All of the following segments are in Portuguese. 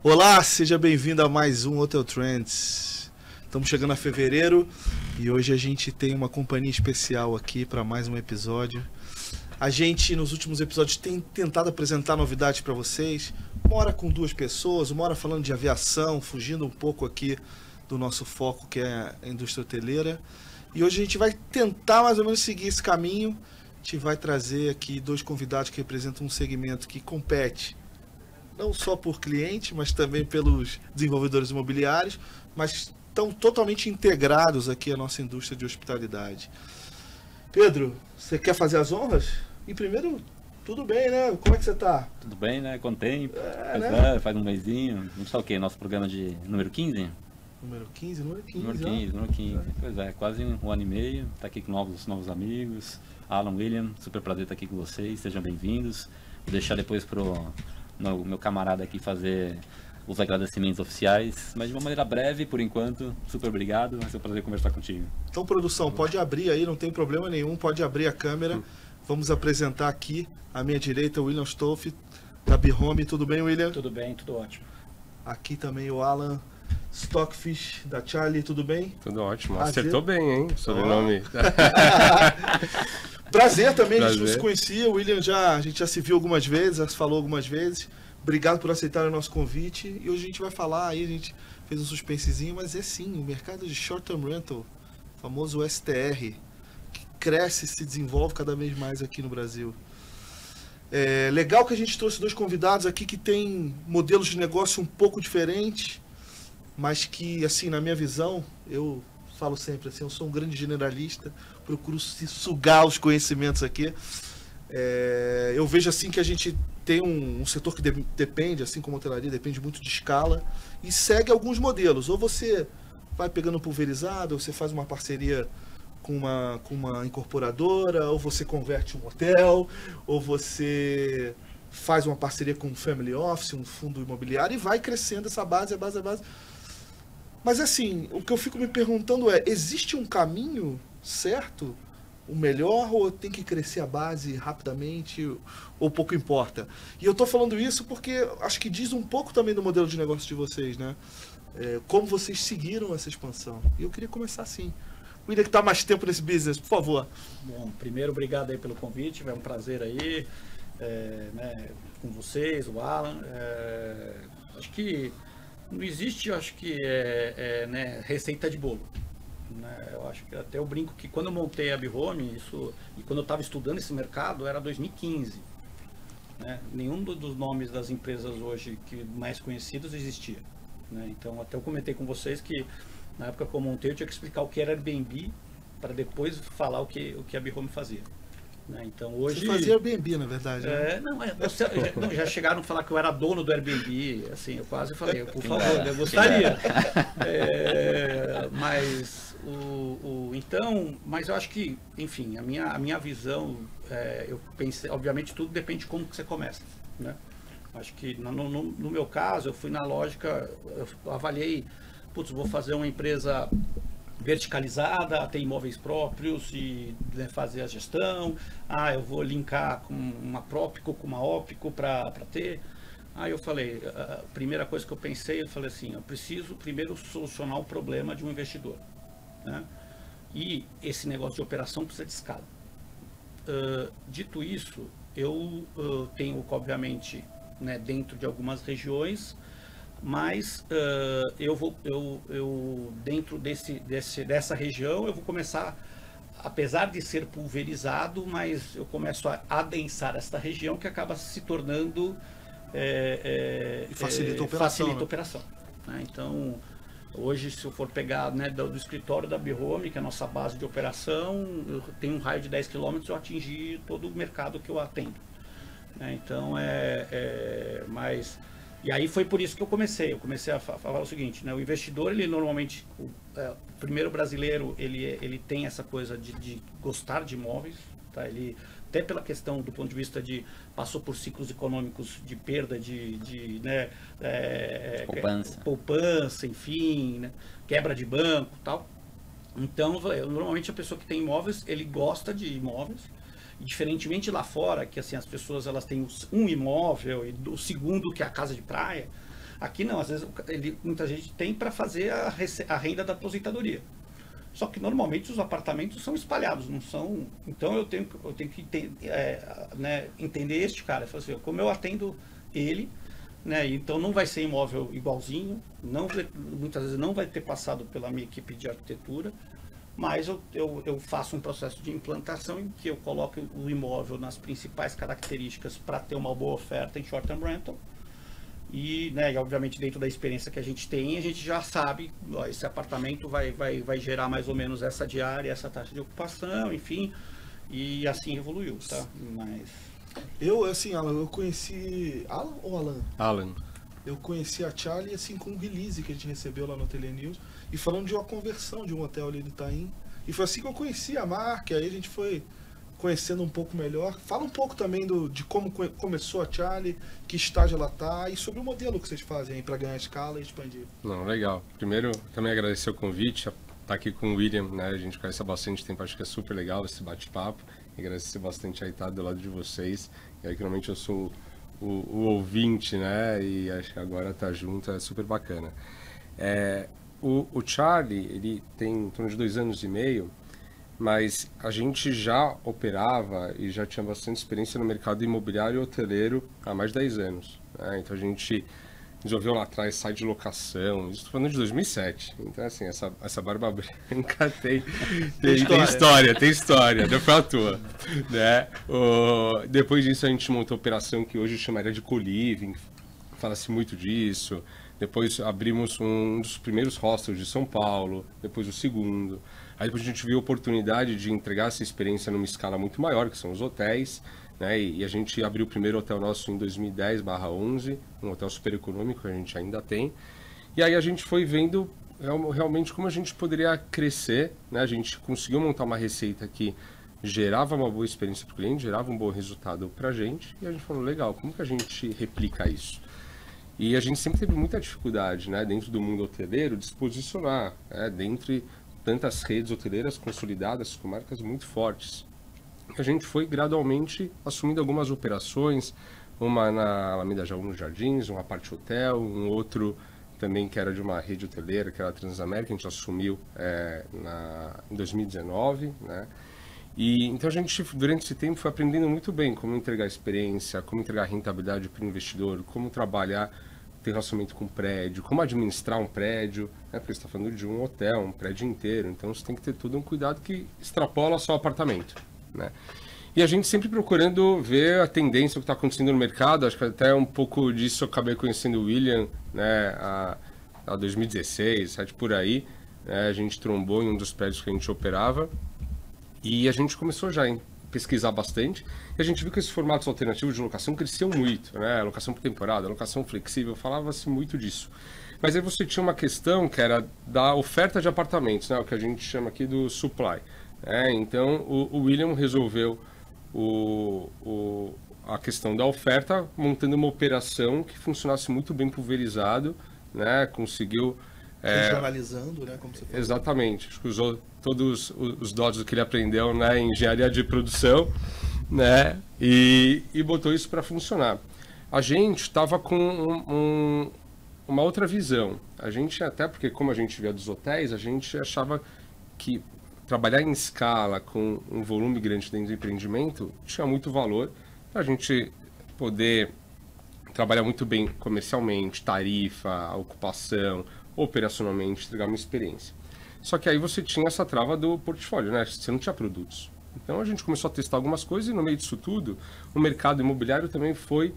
Olá, seja bem-vindo a mais um Hotel Trends. Estamos chegando a fevereiro e hoje a gente tem uma companhia especial aqui para mais um episódio. A gente, nos últimos episódios, tem tentado apresentar novidades para vocês. Uma hora com duas pessoas, uma hora falando de aviação, fugindo um pouco aqui do nosso foco, que é a indústria hoteleira. E hoje a gente vai tentar mais ou menos seguir esse caminho. A gente vai trazer aqui dois convidados que representam um segmento que compete não só por cliente, mas também pelos desenvolvedores imobiliários, mas estão totalmente integrados aqui à nossa indústria de hospitalidade. Pedro, você quer fazer as honras? E primeiro, tudo bem, né? Como é que você está? Tudo bem, né? Quanto tempo? Né? Faz um mêsinho. Não sei o que, nosso programa de número 15? Número 15? Número 15, número 15. Pois é, quase um ano e meio. Tá aqui com novos amigos. Alan, William, super prazer estar aqui com vocês. Sejam bem-vindos. Vou deixar depois pro meu camarada aqui fazer os agradecimentos oficiais, mas de uma maneira breve, por enquanto. Super obrigado, vai ser um prazer conversar contigo. Então, produção, pode abrir aí, não tem problema nenhum, pode abrir a câmera. Vamos apresentar aqui, à minha direita, o William Stolf, da Bihome. Tudo bem, William? Tudo bem, tudo ótimo. Aqui também o Alan Stockfish, da Charlie, tudo bem? Tudo ótimo, acertou bem, hein? Sobrenome. Prazer também, a gente não se conhecia, o William a gente já se viu algumas vezes, já se falou algumas vezes. Obrigado por aceitar o nosso convite. E hoje a gente vai falar, aí a gente fez um suspensezinho, mas é sim, o mercado de Short Term Rental, famoso STR, que cresce e se desenvolve cada vez mais aqui no Brasil. É legal que a gente trouxe dois convidados aqui que têm modelos de negócio um pouco diferentes, mas que, assim, na minha visão, eu falo sempre assim, eu sou um grande generalista, procuro sugar os conhecimentos aqui. Eu vejo assim que a gente tem um setor que depende, assim como a hotelaria, depende muito de escala e segue alguns modelos. Ou você vai pegando pulverizado, ou você faz uma parceria com uma incorporadora, ou você converte um hotel, ou você faz uma parceria com um family office, um fundo imobiliário e vai crescendo essa base, a base. Mas assim, o que eu fico me perguntando é, existe um caminho certo, o melhor, ou tem que crescer a base rapidamente, ou pouco importa? E eu estou falando isso porque acho que diz um pouco também do modelo de negócio de vocês, né? Como vocês seguiram essa expansão. E eu queria começar assim. O William que está mais tempo nesse business, por favor. Bom, primeiro, obrigado aí pelo convite, é um prazer aí, com vocês, o Alan. Acho que não existe, receita de bolo. Eu acho que até eu brinco que quando eu montei a Bihome, e quando eu estava estudando esse mercado, era 2015. Nenhum dos nomes das empresas hoje mais conhecidos existia. Então, até eu comentei com vocês que na época que eu montei, eu tinha que explicar o que era Airbnb para depois falar o que a Bihome fazia. Então, hoje... Você fazia Airbnb, na verdade. Né? Já chegaram a falar que eu era dono do Airbnb, assim, eu quase falei, por favor, eu gostaria. Mas eu acho que, enfim, a minha visão, eu pensei, obviamente tudo depende de como que você começa, né? Acho que no meu caso, eu fui na lógica, eu avaliei, vou fazer uma empresa verticalizada, ter imóveis próprios e fazer a gestão. Eu vou linkar com uma Própico, com uma Ópico para ter. Aí eu falei, a primeira coisa que eu pensei, eu falei assim, eu preciso primeiro solucionar o problema de um investidor, né? E esse negócio de operação precisa de escala. Dito isso, eu tenho, obviamente, dentro de algumas regiões, mas eu dentro dessa região eu vou começar, apesar de ser pulverizado, mas eu começo a adensar esta região que acaba se tornando facilita a operação. Então, hoje, se eu for pegar do escritório da Bihome, que é a nossa base de operação, eu tenho um raio de 10 km, eu atingi todo o mercado que eu atendo. Então, mas... E aí foi por isso que eu comecei a falar o seguinte, o investidor, ele normalmente, o primeiro brasileiro, ele tem essa coisa de gostar de imóveis, tá? Ele, até pela questão do ponto de vista de, passou por ciclos econômicos de perda poupança, enfim, quebra de banco e tal. Então, normalmente a pessoa que tem imóveis, ele gosta de imóveis. E diferentemente lá fora, que assim, as pessoas elas têm um imóvel e o segundo que é a casa de praia, Aqui não, às vezes muita gente tem para fazer a renda da aposentadoria. Só que normalmente os apartamentos são espalhados, não são. Então eu tenho que entender este cara. Assim, como eu atendo ele, né? Então não vai ser imóvel igualzinho, muitas vezes não vai ter passado pela minha equipe de arquitetura, mas eu faço um processo de implantação em que eu coloco o imóvel nas principais características para ter uma boa oferta em short-term rental. E obviamente dentro da experiência que a gente tem, a gente já sabe, ó, esse apartamento vai gerar mais ou menos essa diária, essa taxa de ocupação, enfim, e assim evoluiu, tá? Mas... Alan, eu conheci... Alan ou Alan? Alan. Eu conheci a Charlie, assim, com um release que a gente recebeu lá no Telenews, e falando de uma conversão de um hotel ali do Itaim. E foi assim que eu conheci a marca, aí a gente foi conhecendo um pouco melhor. Fala um pouco também de como começou a Charlie, que estágio ela está e sobre o modelo que vocês fazem aí para ganhar escala e expandir. Não, legal. Primeiro, também agradecer o convite, estar aqui com o William, né? A gente conhece há bastante tempo, acho que é super legal esse bate-papo. E agradecer bastante aí estar do lado de vocês. E aí, normalmente eu sou o ouvinte, né? E acho que agora tá junto, é super bacana. O Charlie, ele tem em torno de 2 anos e meio, mas a gente já operava e já tinha bastante experiência no mercado imobiliário e hoteleiro há mais de 10 anos. Né? Então a gente desenvolveu lá atrás site de locação, isso estou falando de 2007. Então assim, essa barba branca tem história, não foi à toa. Né? Depois disso a gente montou a operação que hoje chamaria de co-living, fala-se muito disso. Depois abrimos um dos primeiros hostels de São Paulo, depois o segundo. Aí depois a gente viu a oportunidade de entregar essa experiência numa escala muito maior, que são os hotéis, né? E a gente abriu o primeiro hotel nosso em 2010/11, um hotel super econômico que a gente ainda tem. E aí a gente foi vendo realmente como a gente poderia crescer, né? A gente conseguiu montar uma receita que gerava uma boa experiência para o cliente, gerava um bom resultado para a gente. E a gente falou, legal, como que a gente replica isso? E a gente sempre teve muita dificuldade, né, dentro do mundo hoteleiro, de se posicionar, né, dentre tantas redes hoteleiras consolidadas com marcas muito fortes. A gente foi gradualmente assumindo algumas operações, uma na Alameda Jaú nos Jardins, uma parte hotel, um outro também que era de uma rede hoteleira, que era a Transamérica, a gente assumiu em 2019, né? E então a gente, durante esse tempo, foi aprendendo muito bem como entregar experiência, como entregar rentabilidade para o investidor, como trabalhar, ter relacionamento com o prédio, como administrar um prédio, né? Porque você está falando de um hotel, um prédio inteiro, então você tem que ter todo um cuidado que extrapola só o apartamento, né? E a gente sempre procurando ver a tendência, o que está acontecendo no mercado. Acho que até um pouco disso eu acabei conhecendo o William, né, a 2016, 7 por aí, né? A gente trombou em um dos prédios que a gente operava. E a gente começou já a pesquisar bastante, e a gente viu que esses formatos alternativos de locação cresciam muito, né? Locação por temporada, locação flexível, falava-se muito disso. Mas aí você tinha uma questão que era da oferta de apartamentos, né? O que a gente chama aqui do supply. Né? Então o William resolveu a questão da oferta, montando uma operação que funcionasse muito bem pulverizado, né? Conseguiu... Regionalizando, né? Como você falou. Exatamente. Acho que usou todos os dólares que ele aprendeu, né, em engenharia de produção, né, e botou isso para funcionar. A gente estava com uma outra visão. A gente, até porque como a gente via dos hotéis, a gente achava que trabalhar em escala com um volume grande dentro do empreendimento tinha muito valor para a gente poder trabalhar muito bem comercialmente, tarifa, ocupação, operacionalmente, entregar uma experiência. Só que aí você tinha essa trava do portfólio, né? Você não tinha produtos. Então a gente começou a testar algumas coisas e no meio disso tudo, o mercado imobiliário também foi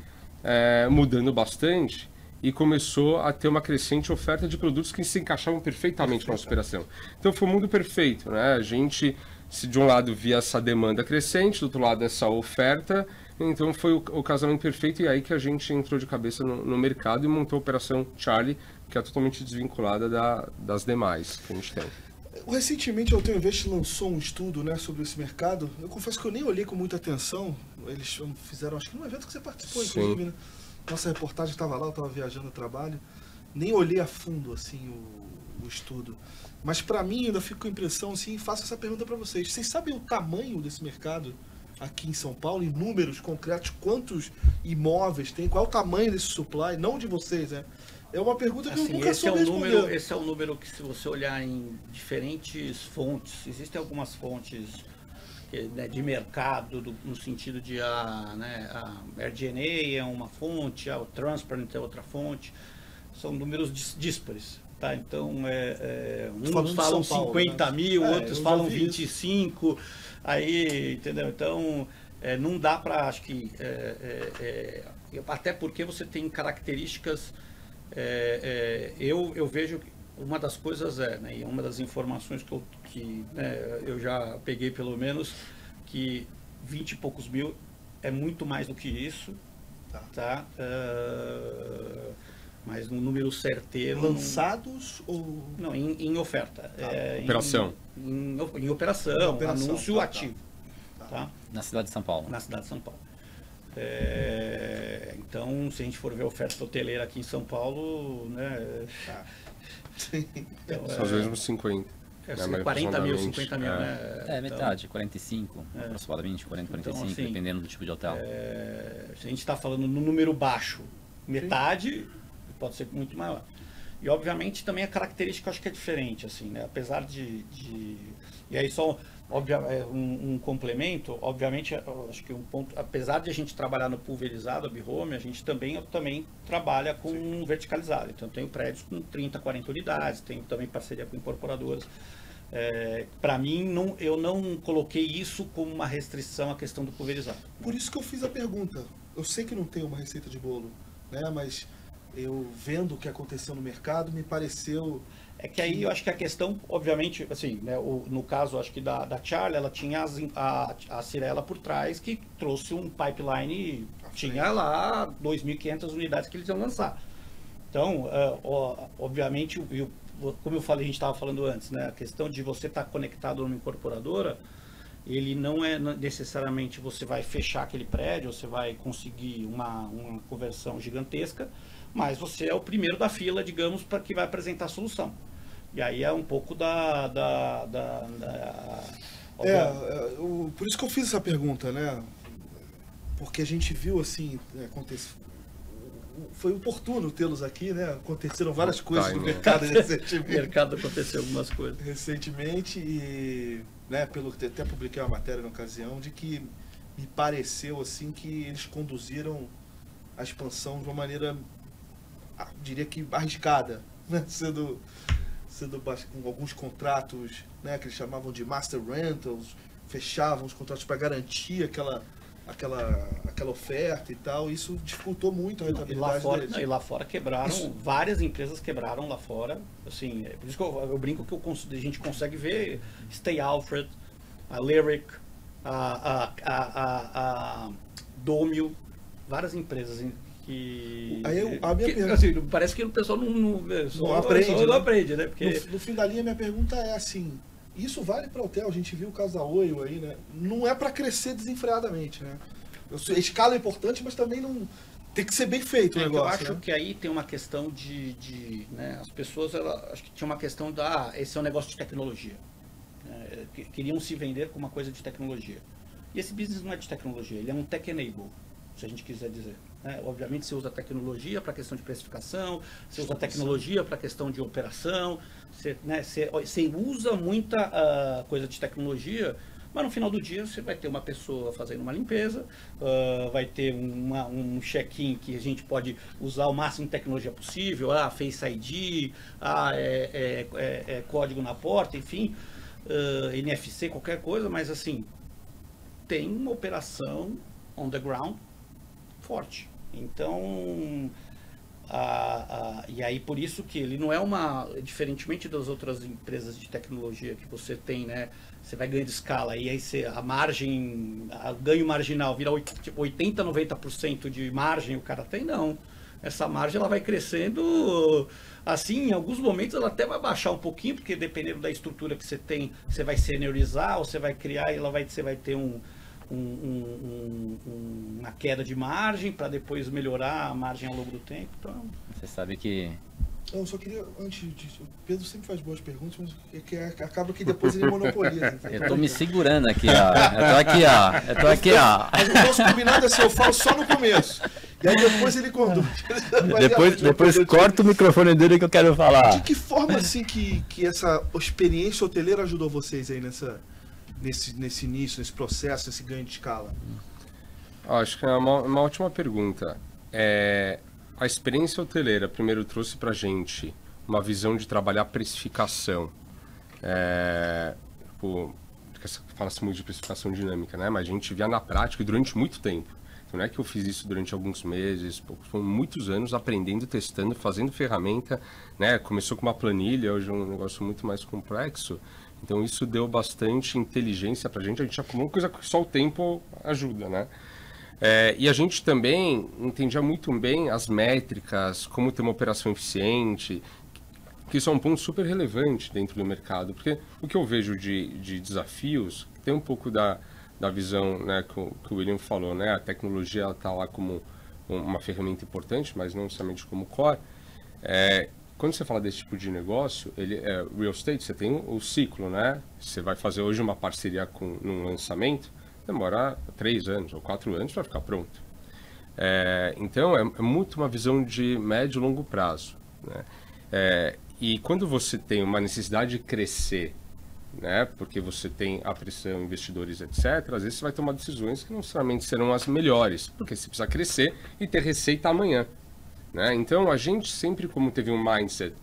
mudando bastante e começou a ter uma crescente oferta de produtos que se encaixavam perfeitamente na nossa operação. Então foi o mundo perfeito, né? A gente, se de um lado via essa demanda crescente, do outro lado essa oferta, então foi o casamento perfeito, e aí que a gente entrou de cabeça no mercado e montou a Operação Charlie, que é totalmente desvinculada das demais que a gente tem. Recentemente, a Hotel Invest lançou um estudo, né, sobre esse mercado. Eu confesso que eu nem olhei com muita atenção. Eles fizeram, acho que num evento que você participou, Sim. inclusive, né? Nossa reportagem estava lá, eu estava viajando no trabalho. Nem olhei a fundo, assim, o estudo. Mas, para mim, ainda fico com a impressão, assim, faço essa pergunta para vocês. Vocês sabem o tamanho desse mercado aqui em São Paulo, em números concretos? Quantos imóveis tem? Qual é o tamanho desse supply? Não de vocês, né? É uma pergunta que eu Assim, nunca soube responder. esse é um número que, se você olhar em diferentes fontes, existem algumas fontes né, de mercado, no sentido de a RDNA é uma fonte, o Transparent é outra fonte, são números díspares. Tá? Então, uns falam 50 mil, outros falam 25, aí, entendeu? Então, não dá para, acho que, até porque você tem características, eu vejo que uma das coisas né, e uma das informações que eu já peguei pelo menos, que 20 e poucos mil é muito mais do que isso, tá? Mas no número certeiro... Lançados ou... Não, em oferta. Operação. Em operação, anúncio ativo. Tá? Na cidade de São Paulo. Na cidade de São Paulo. Então, se a gente for ver a oferta hoteleira aqui em São Paulo, né? Então, são os mesmos 50. 40 mil, 50 mil, né? Metade, 45, aproximadamente, 40, 45, então, assim, dependendo do tipo de hotel. Se a gente está falando no número baixo, metade pode ser muito maior. E, obviamente, também a característica eu acho que é diferente, assim, né? Apesar de... E aí só um complemento, obviamente, acho que um ponto, apesar de a gente trabalhar no pulverizado, a Bihome, a gente também trabalha com verticalizado. Então, eu tenho prédios com 30, 40 unidades, tenho também parceria com incorporadoras. Para mim, eu não coloquei isso como uma restrição à questão do pulverizado. Por isso que eu fiz a pergunta. Eu sei que não tem uma receita de bolo, né? Mas eu vendo o que aconteceu no mercado, me pareceu... É que aí eu acho que a questão, obviamente, assim, né, no caso, acho que da Charlie, ela tinha a Cirela por trás, que trouxe um pipeline, tinha lá 2.500 unidades que eles iam lançar. Então, obviamente, como eu falei, a gente estava falando antes, né, a questão de você estar conectado numa incorporadora, ele não é necessariamente você vai fechar aquele prédio, você vai conseguir uma conversão gigantesca, mas você é o primeiro da fila, digamos, para que vai apresentar a solução. E aí é um pouco por isso que eu fiz essa pergunta, né? Porque a gente viu, assim, acontecer... Foi oportuno tê-los aqui, né? Aconteceram várias coisas no mercado recentemente. No mercado aconteceu algumas coisas. Recentemente, e né, até publiquei uma matéria na ocasião, de que me pareceu, assim, que eles conduziram a expansão de uma maneira, diria que arriscada, né? Sendo com alguns contratos, né, que eles chamavam de master rentals, fechavam os contratos para garantir aquela oferta e tal. Isso dificultou muito a rentabilidade deles. E lá fora quebraram, várias empresas quebraram lá fora. Assim, por isso que eu brinco que a gente consegue ver Stay Alfred, a Lyric, a Domio, várias empresas assim, parece que o pessoal não aprende, né? Porque... No fim da linha, minha pergunta é assim, isso vale para hotel, a gente viu o caso da Oio aí, né? Não é para crescer desenfreadamente, né? A escala é importante, mas também não tem que ser bem feito o negócio. Eu acho que aí tem uma questão né? As pessoas, acho que tinha uma questão esse é um negócio de tecnologia. Queriam se vender com uma coisa de tecnologia. E esse business não é de tecnologia, ele é um tech enable, se a gente quiser dizer. Obviamente você usa tecnologia para a questão de precificação, você usa tecnologia para a questão de operação, você usa muita coisa de tecnologia, mas no final do dia você vai ter uma pessoa fazendo uma limpeza, vai ter um check-in que a gente pode usar o máximo de tecnologia possível, Face ID, código na porta, enfim, NFC, qualquer coisa, mas assim, tem uma operação on the ground forte. Então, e aí por isso que ele não é diferentemente das outras empresas de tecnologia que você tem, né? Você vai ganhando escala e aí a margem, ganho marginal vira 80, 90% de margem o cara tem, não. Essa margem ela vai crescendo, assim, em alguns momentos ela até vai baixar um pouquinho, porque dependendo da estrutura que você tem, você vai seniorizar ou você vai criar e você vai ter uma queda de margem para depois melhorar a margem ao longo do tempo. Então... Você sabe que... Eu só queria, antes disso, o Pedro sempre faz boas perguntas, mas acaba que depois ele monopoliza. Eu tô me segurando aqui, ó. Eu tô aqui, ó. Mas o nosso combinado é assim, eu falo só no começo. E aí depois ele conduz. Depois corta o microfone dele que eu quero falar. De que forma assim que essa experiência hoteleira ajudou vocês aí nesse início, nesse processo, nesse ganho de escala? Acho que é uma ótima pergunta. A experiência hoteleira primeiro trouxe pra gente uma visão de trabalhar precificação. Fala-se muito de precificação dinâmica, né? Mas a gente via na prática e durante muito tempo. Então, não é que eu fiz isso durante alguns meses, foram muitos anos aprendendo, testando, fazendo ferramenta, né? Começou com uma planilha, hoje é um negócio muito mais complexo. Então, isso deu bastante inteligência pra gente. A gente acumulou uma coisa que só o tempo ajuda, né? E a gente também entendia muito bem as métricas, como ter uma operação eficiente, que isso é um ponto super relevante dentro do mercado, porque o que eu vejo de desafios, tem um pouco da visão, né, que o William falou, né, a tecnologia está lá como uma ferramenta importante, mas não necessariamente como core. Quando você fala desse tipo de negócio, real estate, você tem o ciclo, né? Você vai fazer hoje uma parceria num lançamento, demora 3 anos ou 4 anos para ficar pronto. Então, é muito uma visão de médio e longo prazo, né? E quando você tem uma necessidade de crescer, né, porque você tem a pressão, investidores, etc., às vezes você vai tomar decisões que não necessariamente serão as melhores, porque você precisa crescer e ter receita amanhã, né? Então, a gente sempre, como teve um mindset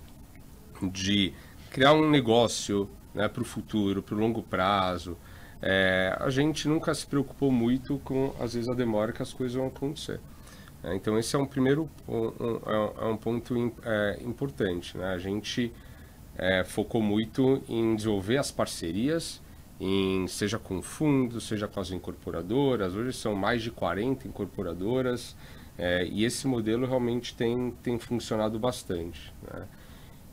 de criar um negócio, né, para o futuro, para o longo prazo, a gente nunca se preocupou muito com, às vezes, a demora que as coisas vão acontecer. Então, esse é um primeiro um ponto importante, né? A gente focou muito em desenvolver as parcerias, seja com fundos, seja com as incorporadoras. Hoje são mais de 40 incorporadoras, e esse modelo realmente tem funcionado bastante, né?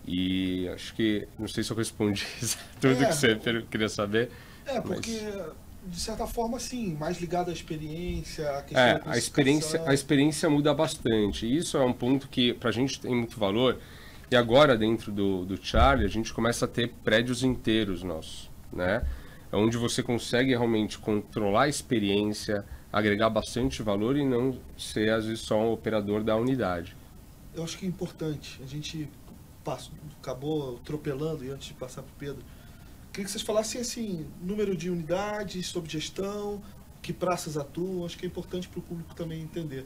E acho que, não sei se eu respondi tudo que você queria saber. Porque... De certa forma, sim, mais ligado à experiência, à questão a experiência muda bastante. Isso é um ponto que para a gente tem muito valor. E agora, dentro do Charlie, a gente começa a ter prédios inteiros nossos, né? Onde você consegue realmente controlar a experiência, agregar bastante valor e não ser, às vezes, só um operador da unidade. Eu acho que é importante. A gente acabou atropelando, e antes de passar para o Pedro, queria que vocês falassem assim, número de unidades, sobre gestão, que praças atuam. Acho que é importante para o público também entender.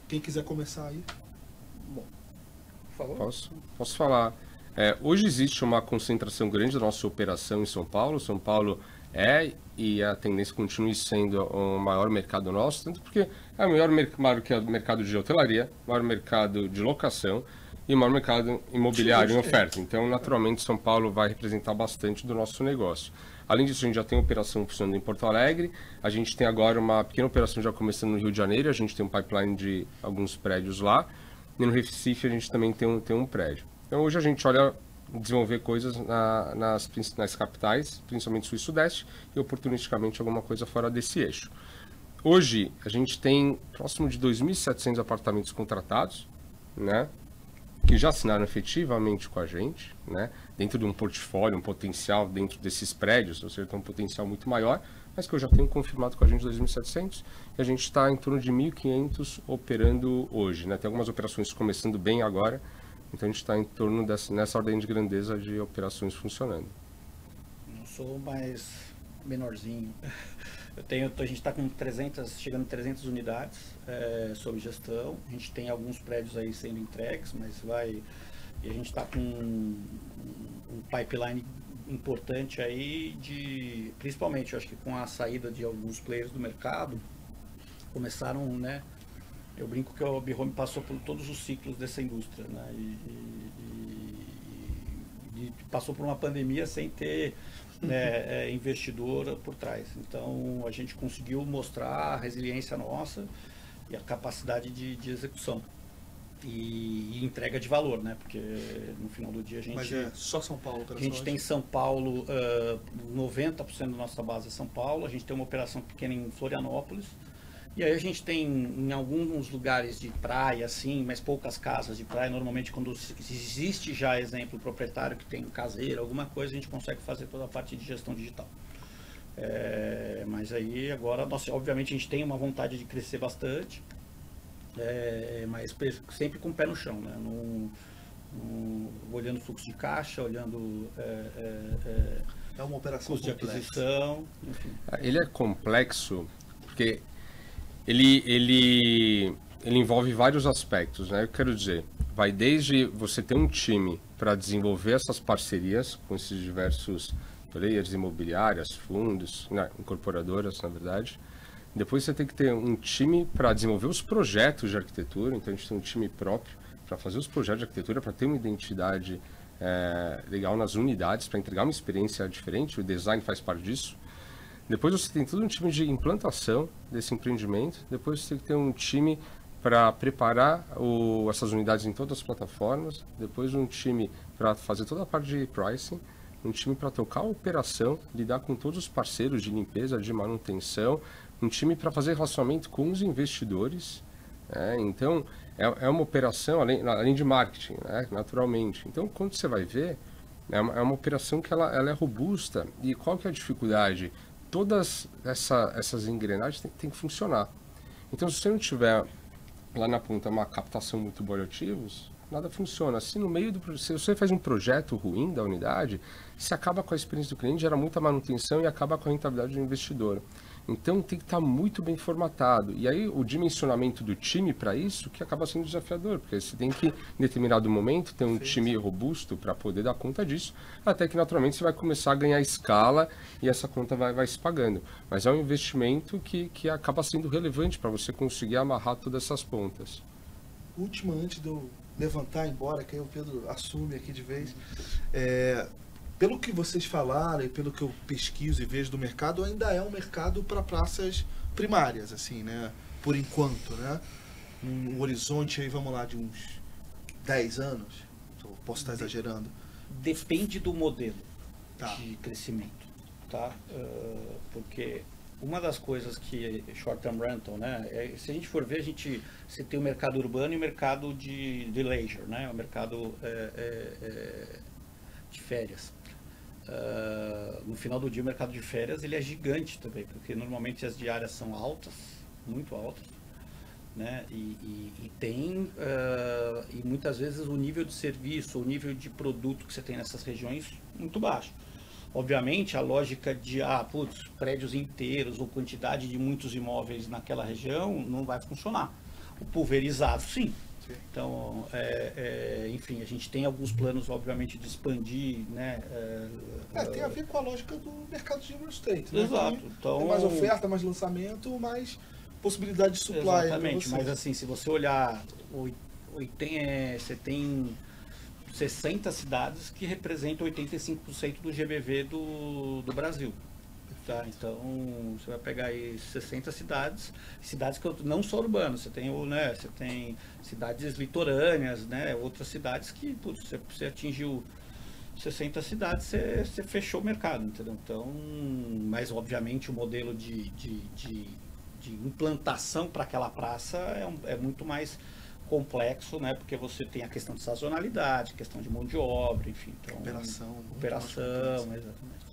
Quem quiser começar aí. Bom, por favor. Posso falar. Hoje existe uma concentração grande da nossa operação em São Paulo. São Paulo e a tendência continue sendo o maior mercado nosso, tanto porque é o maior mercado de hotelaria, maior mercado de locação e o maior mercado imobiliário em oferta. Então, naturalmente, São Paulo vai representar bastante do nosso negócio. Além disso, a gente já tem operação funcionando em Porto Alegre, a gente tem agora uma pequena operação já começando no Rio de Janeiro, a gente tem um pipeline de alguns prédios lá, e no Recife a gente também tem um prédio. Então, hoje a gente olha desenvolver coisas nas capitais, principalmente Sul e Sudeste, e oportunisticamente alguma coisa fora desse eixo. Hoje, a gente tem próximo de 2.700 apartamentos contratados, né, que já assinaram efetivamente com a gente, né, dentro de um portfólio, um potencial dentro desses prédios, ou seja, tem um potencial muito maior, mas que eu já tenho confirmado com a gente 2.700, e a gente está em torno de 1.500 operando hoje, né, tem algumas operações começando bem agora, então a gente está em torno nessa ordem de grandeza de operações funcionando. Não sou mais menorzinho. A gente está com chegando a 300 unidades sob gestão. A gente tem alguns prédios aí sendo entregues, e a gente está com um pipeline importante aí principalmente, eu acho que com a saída de alguns players do mercado, começaram, né? Eu brinco que o B-Home passou por todos os ciclos dessa indústria, né? E passou por uma pandemia sem ter investidor por trás. Então a gente conseguiu mostrar a resiliência nossa e a capacidade de execução e entrega de valor, né? Porque no final do dia a gente... Mas só São Paulo? A gente tem São Paulo, 90% da nossa base é São Paulo, a gente tem uma operação pequena em Florianópolis, e aí a gente tem em alguns lugares de praia, assim, mas poucas casas de praia. Normalmente quando existe já exemplo proprietário que tem caseiro, alguma coisa, a gente consegue fazer toda a parte de gestão digital. Mas aí agora, obviamente a gente tem uma vontade de crescer bastante. mas sempre com o pé no chão, né? Olhando fluxo de caixa, olhando É uma operação custo de complexa. aquisição, enfim. Ele é complexo porque ele envolve vários aspectos, né? Eu quero dizer, vai desde você ter um time para desenvolver essas parcerias com esses diversos players, imobiliárias, fundos, né, incorporadoras, na verdade. Depois você tem que ter um time para desenvolver os projetos de arquitetura, então a gente tem um time próprio para fazer os projetos de arquitetura, para ter uma identidade legal nas unidades, para entregar uma experiência diferente, o design faz parte disso. Depois você tem todo um time de implantação desse empreendimento, depois você tem que ter um time para preparar essas unidades em todas as plataformas, depois um time para fazer toda a parte de pricing, um time para tocar a operação, lidar com todos os parceiros de limpeza, de manutenção, um time para fazer relacionamento com os investidores. Então, é uma operação, além de marketing, né, naturalmente. Então, quando você vai ver, é uma operação que ela é robusta. E qual que é a dificuldade? Todas essas engrenagens têm que funcionar. Então, se você não tiver lá na ponta uma captação muito boa de ativos, nada funciona. Se você faz um projeto ruim da unidade, você acaba com a experiência do cliente, gera muita manutenção e acaba com a rentabilidade do investidor. Então tem que estar muito bem formatado. E aí o dimensionamento do time para isso que acaba sendo desafiador, porque você tem que, em determinado momento, ter um time robusto para poder dar conta disso, até que naturalmente você vai começar a ganhar escala e essa conta vai se pagando. Mas é um investimento que acaba sendo relevante para você conseguir amarrar todas essas pontas. Última, antes de eu levantar e ir embora, que aí o Pedro assume aqui de vez. Pelo que vocês falaram e pelo que eu pesquiso e vejo do mercado, ainda é um mercado para praças primárias, assim, né? Por enquanto, né? Um horizonte aí, vamos lá, de uns 10 anos. Posso estar exagerando. Depende do modelo Tá. de crescimento, tá? Porque uma das coisas que short-term rental, né? Se a gente for ver, você tem o mercado urbano e o mercado de leisure, né? O mercado de férias. No final do dia, o mercado de férias ele é gigante também, porque normalmente as diárias são altas, muito altas, né? E muitas vezes o nível de serviço, o nível de produto que você tem nessas regiões muito baixo. Obviamente, a lógica de prédios inteiros ou quantidade de muitos imóveis naquela região não vai funcionar. O pulverizado, sim. Então, enfim, a gente tem alguns planos, obviamente, de expandir, né? Tem a ver com a lógica do mercado de real estate, né? Exato. Então, tem mais oferta, mais lançamento, mais possibilidade de supply. Exatamente, mas assim, se você olhar, você tem 60 cidades que representam 85% do GBV do Brasil. Tá, então você vai pegar aí 60 cidades que não só urbanas, você tem cidades litorâneas, né, outras cidades que você atingiu 60 cidades, você fechou o mercado, entendeu? Então, mas obviamente o modelo de implantação para aquela praça é muito mais complexo, né, porque você tem a questão de sazonalidade, questão de mão de obra, enfim, então, operação, exatamente.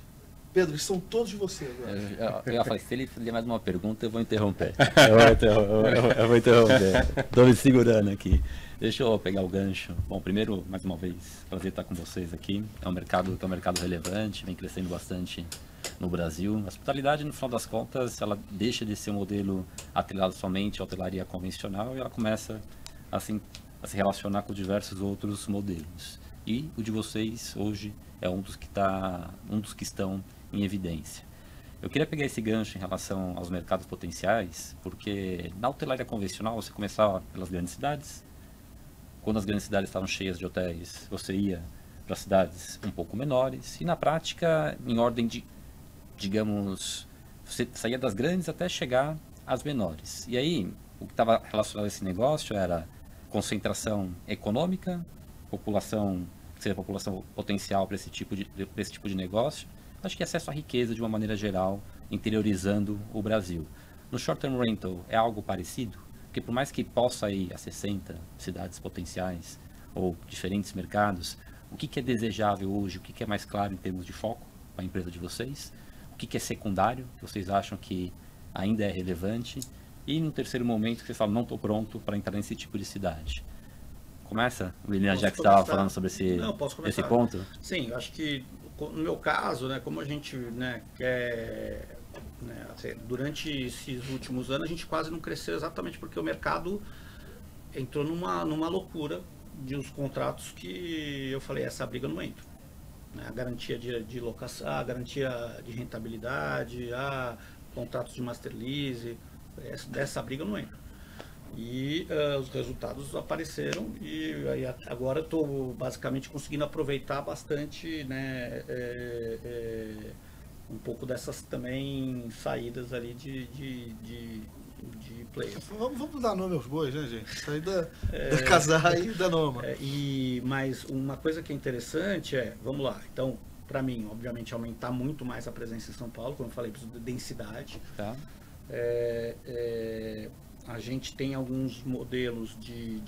Pedro, eles são todos de você agora. Eu falei, se ele fizer mais uma pergunta, eu vou interromper. Eu vou interromper. Estou me segurando aqui. Deixa eu pegar o gancho. Bom, primeiro, mais uma vez, prazer estar com vocês aqui. É um mercado relevante, vem crescendo bastante no Brasil. A hospitalidade, no final das contas, ela deixa de ser um modelo atrelado somente à hotelaria convencional e ela começa a se relacionar com diversos outros modelos. E o de vocês, hoje, é um dos que estão em evidência. Eu queria pegar esse gancho em relação aos mercados potenciais, porque na hotelaria convencional você começava pelas grandes cidades. Quando as grandes cidades estavam cheias de hotéis, você ia para cidades um pouco menores. E na prática, em ordem de, digamos, você saía das grandes até chegar às menores. E aí, o que estava relacionado a esse negócio era concentração econômica, população potencial para esse tipo de negócio. Acho que acesso à riqueza de uma maneira geral, interiorizando o Brasil. No short-term rental é algo parecido? Porque por mais que possa ir a 60 cidades potenciais ou diferentes mercados, o que é desejável hoje, o que é mais claro em termos de foco para a empresa de vocês? O que é secundário, que vocês acham que ainda é relevante? E no terceiro momento que você fala, não estou pronto para entrar nesse tipo de cidade. Começa, William, já que você estava falando sobre esse ponto? Sim, eu acho que no meu caso, né, como a gente, né, quer, né, assim, durante esses últimos anos a gente quase não cresceu exatamente porque o mercado entrou numa loucura de uns contratos que eu falei, essa briga eu não entro. Né, a garantia de locação, a garantia de rentabilidade, a contratos de master lease, dessa briga eu não entro. E os resultados apareceram e aí, agora estou basicamente conseguindo aproveitar bastante, né, um pouco dessas também saídas ali de players. Vamos dar nome aos bois, né, gente? Saída da Casar e da Noma. Mas uma coisa que é interessante vamos lá, então, para mim, obviamente, aumentar muito mais a presença em São Paulo, como eu falei, preciso de densidade. Tá. A gente tem alguns modelos de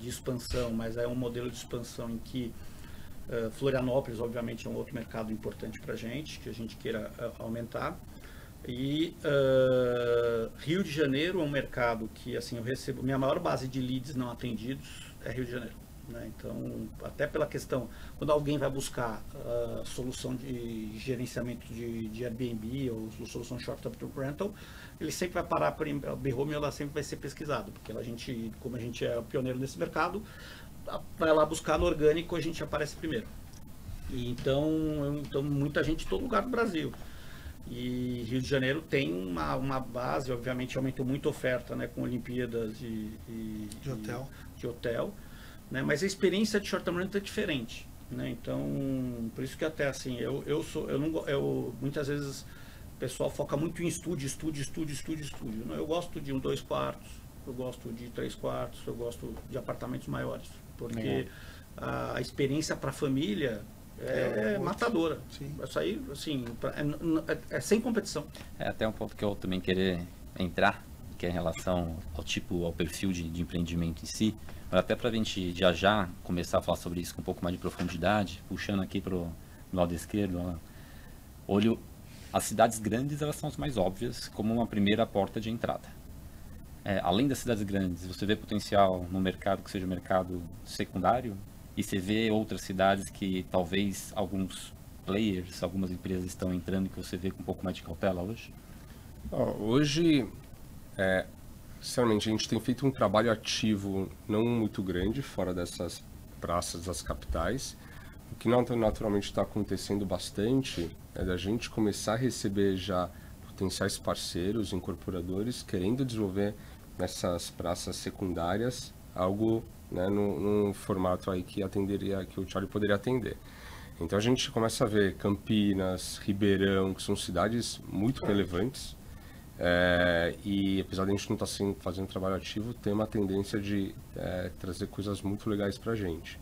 expansão, mas é um modelo de expansão em que Florianópolis, obviamente, é um outro mercado importante para a gente, que a gente queira aumentar. E Rio de Janeiro é um mercado que, assim, eu recebo, minha maior base de leads não atendidos é Rio de Janeiro. Né? Então, até pela questão, quando alguém vai buscar solução de gerenciamento de Airbnb ou solução short-term rental, ele sempre vai parar por B-Home, ela sempre vai ser pesquisado, porque como a gente é pioneiro nesse mercado, vai lá buscar no orgânico, a gente aparece primeiro. E então muita gente em todo lugar do Brasil. E Rio de Janeiro tem uma base, obviamente aumentou muito a oferta, né, com Olimpíadas de hotel. Né, mas a experiência de short-term rental é diferente. Né, então, por isso que até assim, muitas vezes o pessoal foca muito em estúdio. Eu gosto de 2 quartos, eu gosto de 3 quartos, eu gosto de apartamentos maiores, porque a experiência para a família é matadora. Sim. Isso aí, assim, é sem competição. É até um ponto que eu também querer entrar, que é em relação ao perfil de empreendimento em si, mas até para a gente já começar a falar sobre isso com um pouco mais de profundidade, puxando aqui para o lado esquerdo, as cidades grandes, elas são as mais óbvias como uma primeira porta de entrada. Além das cidades grandes, você vê potencial no mercado que seja um mercado secundário, e você vê outras cidades que talvez alguns players, algumas empresas estão entrando, que você vê com um pouco mais de cautela hoje? Hoje, sinceramente, a gente tem feito um trabalho ativo não muito grande fora dessas praças das capitais. O que naturalmente está acontecendo bastante é da gente começar a receber já potenciais parceiros, incorporadores, querendo desenvolver nessas praças secundárias algo, né, num formato aí que o Charlie poderia atender. Então a gente começa a ver Campinas, Ribeirão, que são cidades muito relevantes, e apesar de a gente não estar fazendo um trabalho ativo, tem uma tendência de trazer coisas muito legais para a gente.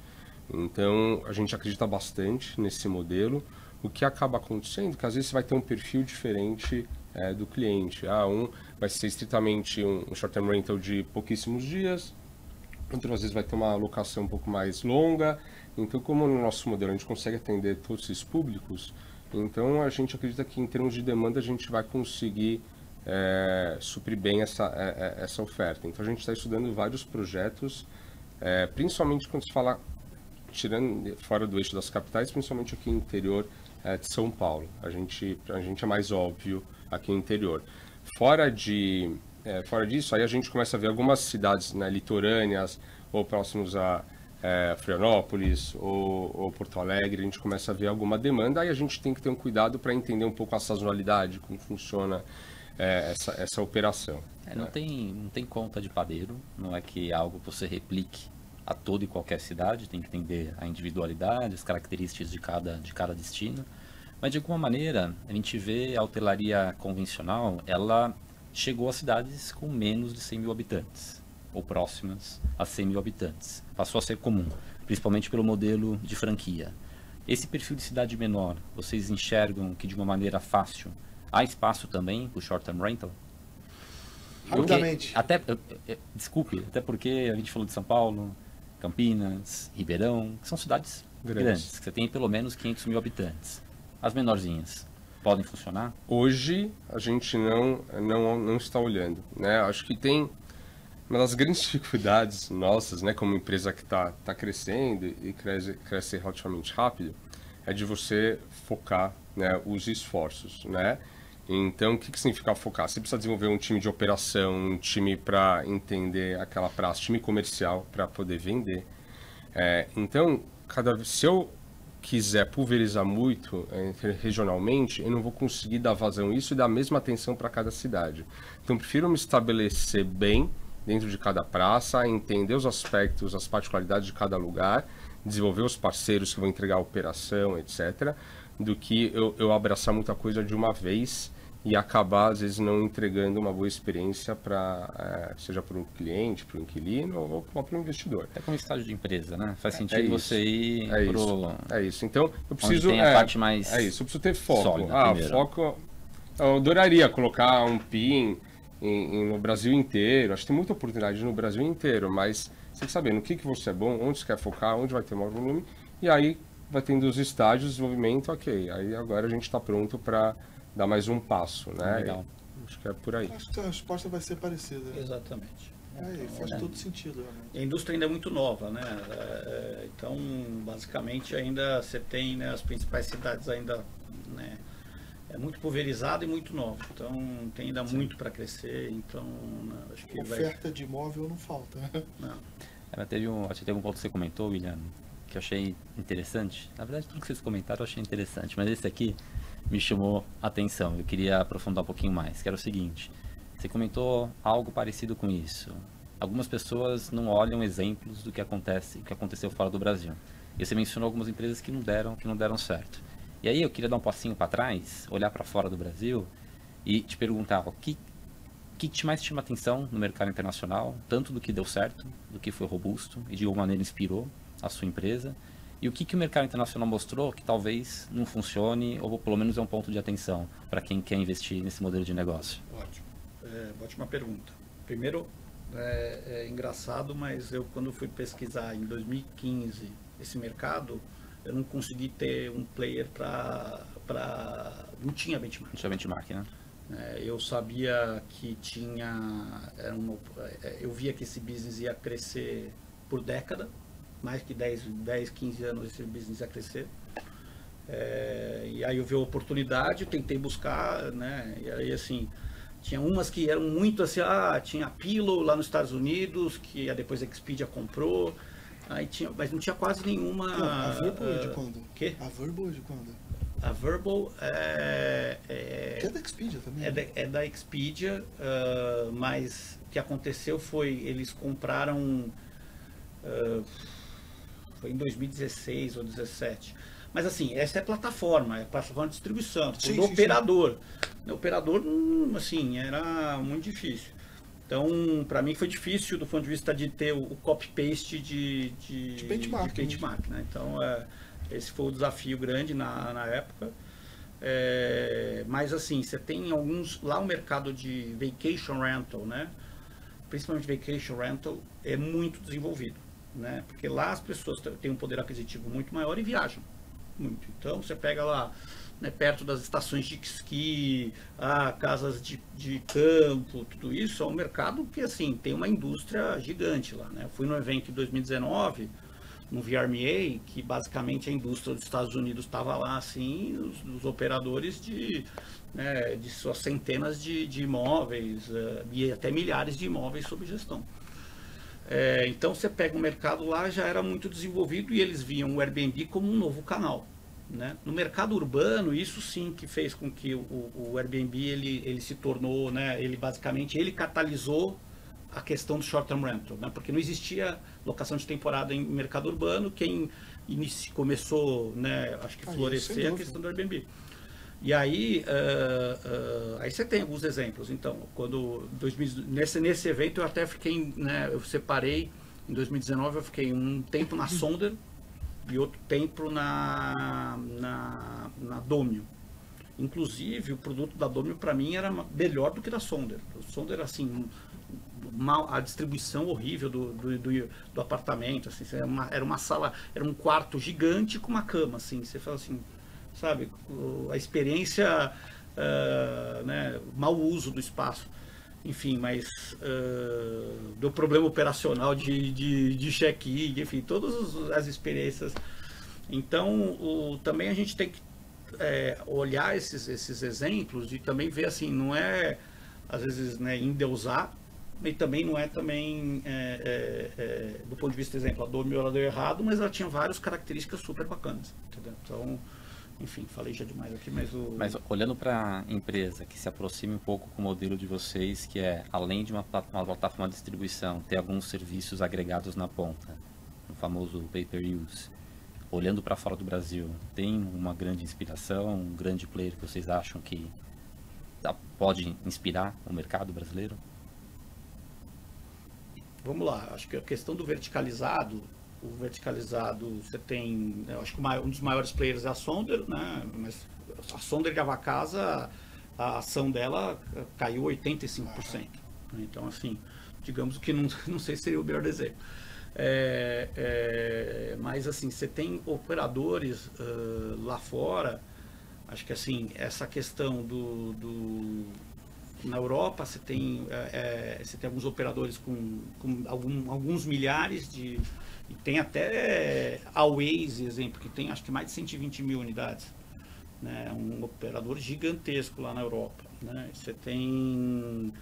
Então a gente acredita bastante nesse modelo. O que acaba acontecendo é que às vezes você vai ter um perfil diferente do cliente. Um vai ser estritamente um short-term rental de pouquíssimos dias, outro às vezes vai ter uma alocação um pouco mais longa. Então, como no nosso modelo a gente consegue atender todos esses públicos, então a gente acredita que em termos de demanda a gente vai conseguir suprir bem essa oferta. Então a gente está estudando vários projetos, principalmente quando se fala, tirando fora do eixo das capitais, principalmente aqui no interior de São Paulo. A gente é mais óbvio aqui no interior. Fora disso, aí a gente começa a ver algumas cidades, né, litorâneas ou próximos a Florianópolis ou Porto Alegre, a gente começa a ver alguma demanda, aí a gente tem que ter um cuidado para entender um pouco a sazonalidade, como funciona essa operação. Não tem conta de padeiro, não é que é algo que você replique a toda e qualquer cidade, tem que entender a individualidade, as características de cada destino, mas de alguma maneira a gente vê a hotelaria convencional, ela chegou a cidades com menos de 100 mil habitantes, ou próximas a 100 mil habitantes, passou a ser comum, principalmente pelo modelo de franquia. Esse perfil de cidade menor, vocês enxergam que de uma maneira fácil há espaço também para o short-term rental? Rapidamente. Desculpe, até porque a gente falou de São Paulo, Campinas, Ribeirão, que são cidades grandes, que você tem pelo menos 500 mil habitantes. As menorzinhas. podem funcionar? Hoje a gente não está olhando, né? Acho que tem uma das grandes dificuldades nossas, né, como empresa que está crescendo e cresce relativamente rápido, é de você focar, né, os esforços, né? Então, o que significa focar? Você precisa desenvolver um time de operação, um time para entender aquela praça, time comercial para poder vender. Então, se eu quiser pulverizar muito regionalmente, eu não vou conseguir dar vazão a isso e dar a mesma atenção para cada cidade. Então, prefiro me estabelecer bem dentro de cada praça, entender os aspectos, as particularidades de cada lugar, desenvolver os parceiros que vão entregar a operação, etc., do que eu abraçar muita coisa de uma vez e acabar, às vezes, não entregando uma boa experiência seja para um cliente, para um inquilino ou para um investidor. É como estágio de empresa, né? Faz sentido você ir É isso. Então, eu preciso... tem a parte mais eu preciso ter foco. sólida Foco... Eu adoraria colocar um PIN no Brasil inteiro. Acho que tem muita oportunidade no Brasil inteiro, mas você tem que saber no que você é bom, onde você quer focar, onde vai ter maior volume, e aí vai tendo os estágios de desenvolvimento, ok. Aí agora a gente está pronto para dar mais um passo, né? Legal. Acho que é por aí. Acho que a resposta vai ser parecida. Exatamente. Faz todo sentido. Realmente. A indústria ainda é muito nova, né? Então, basicamente, ainda você tem, né, as principais cidades ainda, né, é muito pulverizado e muito novo. Então, tem ainda muito para crescer. Então, né, acho que oferta de imóvel não falta. Não. Teve um ponto que você comentou, William, que eu achei interessante. Na verdade, tudo que vocês comentaram eu achei interessante, mas esse aqui me chamou a atenção. Eu queria aprofundar um pouquinho mais, que era o seguinte. Você comentou algo parecido com isso. Algumas pessoas não olham exemplos do que aconteceu fora do Brasil. E você mencionou algumas empresas que não deram certo. E aí eu queria dar um passinho para trás, olhar para fora do Brasil e te perguntar o que mais te chama atenção no mercado internacional, tanto do que deu certo, do que foi robusto e de alguma maneira inspirou a sua empresa, e o que o mercado internacional mostrou que talvez não funcione ou pelo menos é um ponto de atenção para quem quer investir nesse modelo de negócio. Ótimo. Ótima pergunta. Primeiro, é engraçado, mas eu quando fui pesquisar em 2015 esse mercado, eu não consegui ter um player não tinha benchmark. Não tinha benchmark, né? Eu sabia que eu via que esse business ia crescer por década, mais que 10, 15 anos esse business ia crescer. E aí eu vi a oportunidade, tentei buscar, né? E aí assim, tinha umas que eram muito assim, tinha a Pillow lá nos Estados Unidos, que depois a Expedia comprou, aí mas não tinha quase nenhuma... A Verbal é de quando? Quê? A Verbal é de quando? A Verbal que é da Expedia também. É da Expedia, mas o que aconteceu foi, eles compraram, foi em 2016 ou 2017. Mas assim, essa é plataforma de distribuição, do operador. O operador, assim, era muito difícil. Então, para mim foi difícil do ponto de vista de ter o copy-paste de benchmark, né? Então, esse foi o desafio grande na época. Mas assim, você tem alguns... Lá o mercado de vacation rental, né? Principalmente vacation rental, é muito desenvolvido, né? Porque lá as pessoas têm um poder aquisitivo muito maior e viajam muito. Então, você pega lá, né, perto das estações de esqui, casas de campo, tudo isso é um mercado que, assim, tem uma indústria gigante lá, né? Eu fui no evento em 2019... no VRMA, que basicamente a indústria dos Estados Unidos estava lá, assim, os operadores de suas centenas de imóveis e até milhares de imóveis sob gestão. Então você pega o mercado lá, já era muito desenvolvido e eles viam o Airbnb como um novo canal, né? No mercado urbano, isso sim que fez com que o Airbnb ele se tornou, né, ele catalisou a questão do short-term rental, né? Porque não existia locação de temporada em mercado urbano. Quem começou, né, acho que florescer a questão do Airbnb. E aí, aí você tem alguns exemplos. Então, nesse evento eu até fiquei, né, eu separei, em 2019 eu fiquei um tempo na Sonder e outro tempo na Domio. Inclusive, o produto da Domio para mim era melhor do que da Sonder. O Sonder, assim, a distribuição horrível do apartamento, assim, era uma sala, era um quarto gigante com uma cama, assim, você fala assim, sabe? A experiência, né, mau uso do espaço. Enfim, mas do problema operacional de check-in, enfim, todas as experiências. Então, também a gente tem que olhar esses exemplos e também ver assim, não é, às vezes, né, endeusar, e também não é também, do ponto de vista, exemplo, a Dormio ela deu errado, mas ela tinha várias características super bacanas, entendeu? Então, enfim, falei já demais aqui, mas Mas olhando para a empresa que se aproxime um pouco com o modelo de vocês, que é, além de uma plataforma de distribuição, ter alguns serviços agregados na ponta, o famoso pay-per-use, olhando para fora do Brasil, tem uma grande inspiração, um grande player que vocês acham que pode inspirar o mercado brasileiro? Vamos lá, acho que a questão do verticalizado, você tem, eu acho que um dos maiores players é a Sonder, né? Mas a Sonder de Avacasa, a ação dela caiu 85%. Então, assim, digamos que não sei se seria o melhor exemplo. Mas, assim, você tem operadores lá fora, acho que, assim, essa questão na Europa você tem alguns operadores com alguns milhares e tem até a Waze, exemplo, que tem acho que mais de 120 mil unidades, né? Um operador gigantesco lá na Europa, né? Você tem,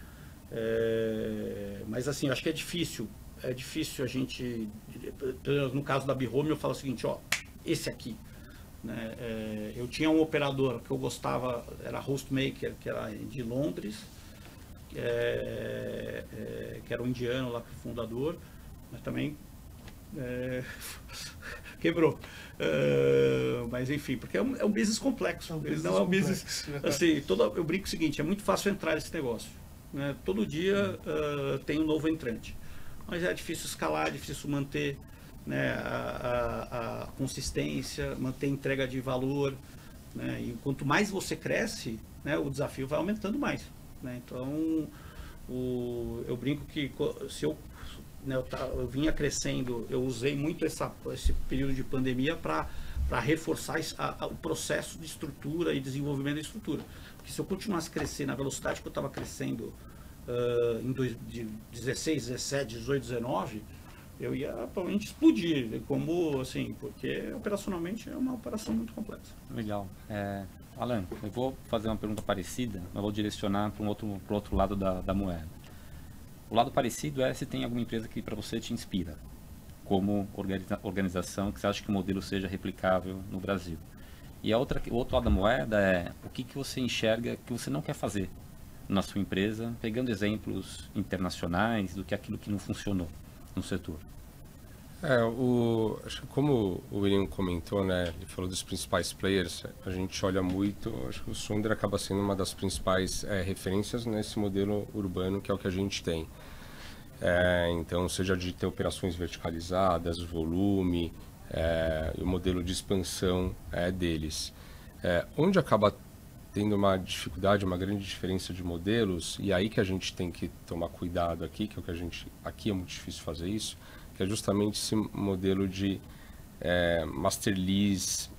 mas assim, acho que é difícil a gente, no caso da Bihome, eu falo o seguinte, ó, esse aqui, né? Eu tinha um operador que eu gostava, era Hostmaker, que era de Londres, que era um indiano lá, fundador, mas também quebrou. Mas enfim, porque é um business complexo. Não é um business assim, eu brinco o seguinte, é muito fácil entrar nesse negócio, né? Todo dia tem um novo entrante, mas é difícil escalar, é difícil manter, né, a consistência, manter a entrega de valor, né? E quanto mais você cresce, né, o desafio vai aumentando mais, né? Então eu brinco que se eu vinha crescendo, eu usei muito esse período de pandemia para reforçar o processo de estrutura e desenvolvimento da estrutura. Porque se eu continuasse crescendo na velocidade que eu estava crescendo em 16, 17, 18, 19, eu ia provavelmente explodir, como assim, porque operacionalmente é uma operação muito complexa. Legal. Alan, eu vou fazer uma pergunta parecida, mas vou direcionar para o outro lado da moeda. O lado parecido é se tem alguma empresa que para você te inspira, como organização, que você acha que o modelo seja replicável no Brasil. E o outro lado da moeda é o que você enxerga que você não quer fazer na sua empresa, pegando exemplos internacionais do que aquilo que não funcionou no setor. Acho que como o William comentou, né, ele falou dos principais players, a gente olha muito, acho que o Sonder acaba sendo uma das principais referências nesse modelo urbano, que é o que a gente tem. Então, seja de ter operações verticalizadas, volume, o modelo de expansão deles. Onde acaba tendo uma dificuldade, uma grande diferença de modelos, e aí que a gente tem que tomar cuidado aqui, que é o que aqui é muito difícil fazer isso, que é justamente esse modelo de master lease,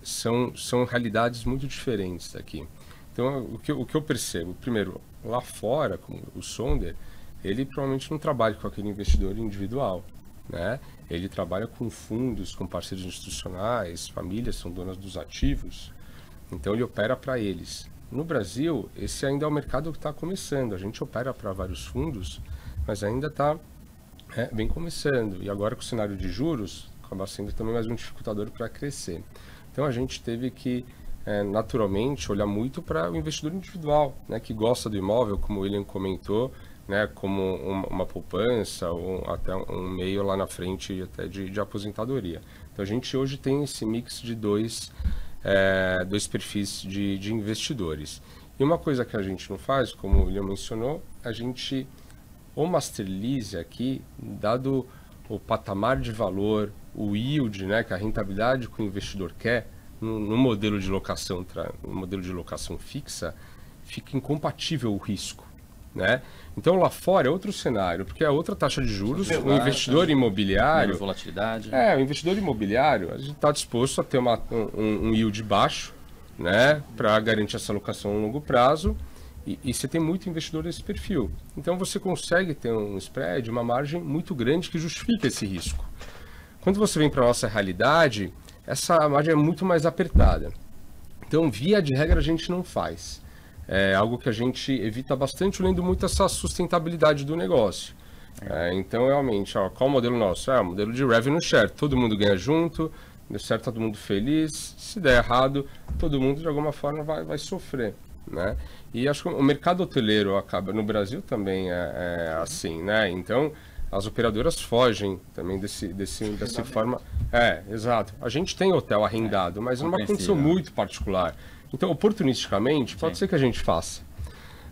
são realidades muito diferentes aqui. Então, o que eu percebo, primeiro, lá fora, como o Sonder, ele provavelmente não trabalha com aquele investidor individual, né? Ele trabalha com fundos, com parceiros institucionais, famílias são donas dos ativos, então ele opera para eles. No Brasil, esse ainda é um mercado que está começando, a gente opera para vários fundos, mas ainda está bem começando, e agora com o cenário de juros, acaba sendo também mais um dificultador para crescer. Então a gente teve que, naturalmente, olhar muito para o investidor individual, né, que gosta do imóvel, como o William comentou, né, como uma poupança ou até um meio lá na frente até de aposentadoria. Então a gente hoje tem esse mix de dois perfis de investidores. E uma coisa que a gente não faz, como o William mencionou, o master lease aqui, dado o patamar de valor, o yield, né, que a rentabilidade que o investidor quer, no modelo de locação fixa, fica incompatível o risco, né? Então lá fora é outro cenário, porque é outra taxa de juros, o investidor imobiliário... Menos volatilidade. O investidor imobiliário, a gente está disposto a ter um yield baixo, né, para garantir essa alocação a longo prazo, e você tem muito investidor nesse perfil. Então você consegue ter um spread, uma margem muito grande que justifica esse risco. Quando você vem para a nossa realidade, essa margem é muito mais apertada. Então, via de regra, a gente não faz. É algo que a gente evita bastante, olhando muito essa sustentabilidade do negócio. Então, realmente, qual o modelo nosso? O modelo de revenue share. Todo mundo ganha junto, deu certo, todo mundo feliz. Se der errado, todo mundo, de alguma forma, vai sofrer, né? E acho que o mercado hoteleiro acaba, no Brasil também é assim, né? Então, as operadoras fogem também dessa forma. Exato. A gente tem hotel arrendado, mas numa condição muito particular. Então, oportunisticamente, pode ser que a gente faça.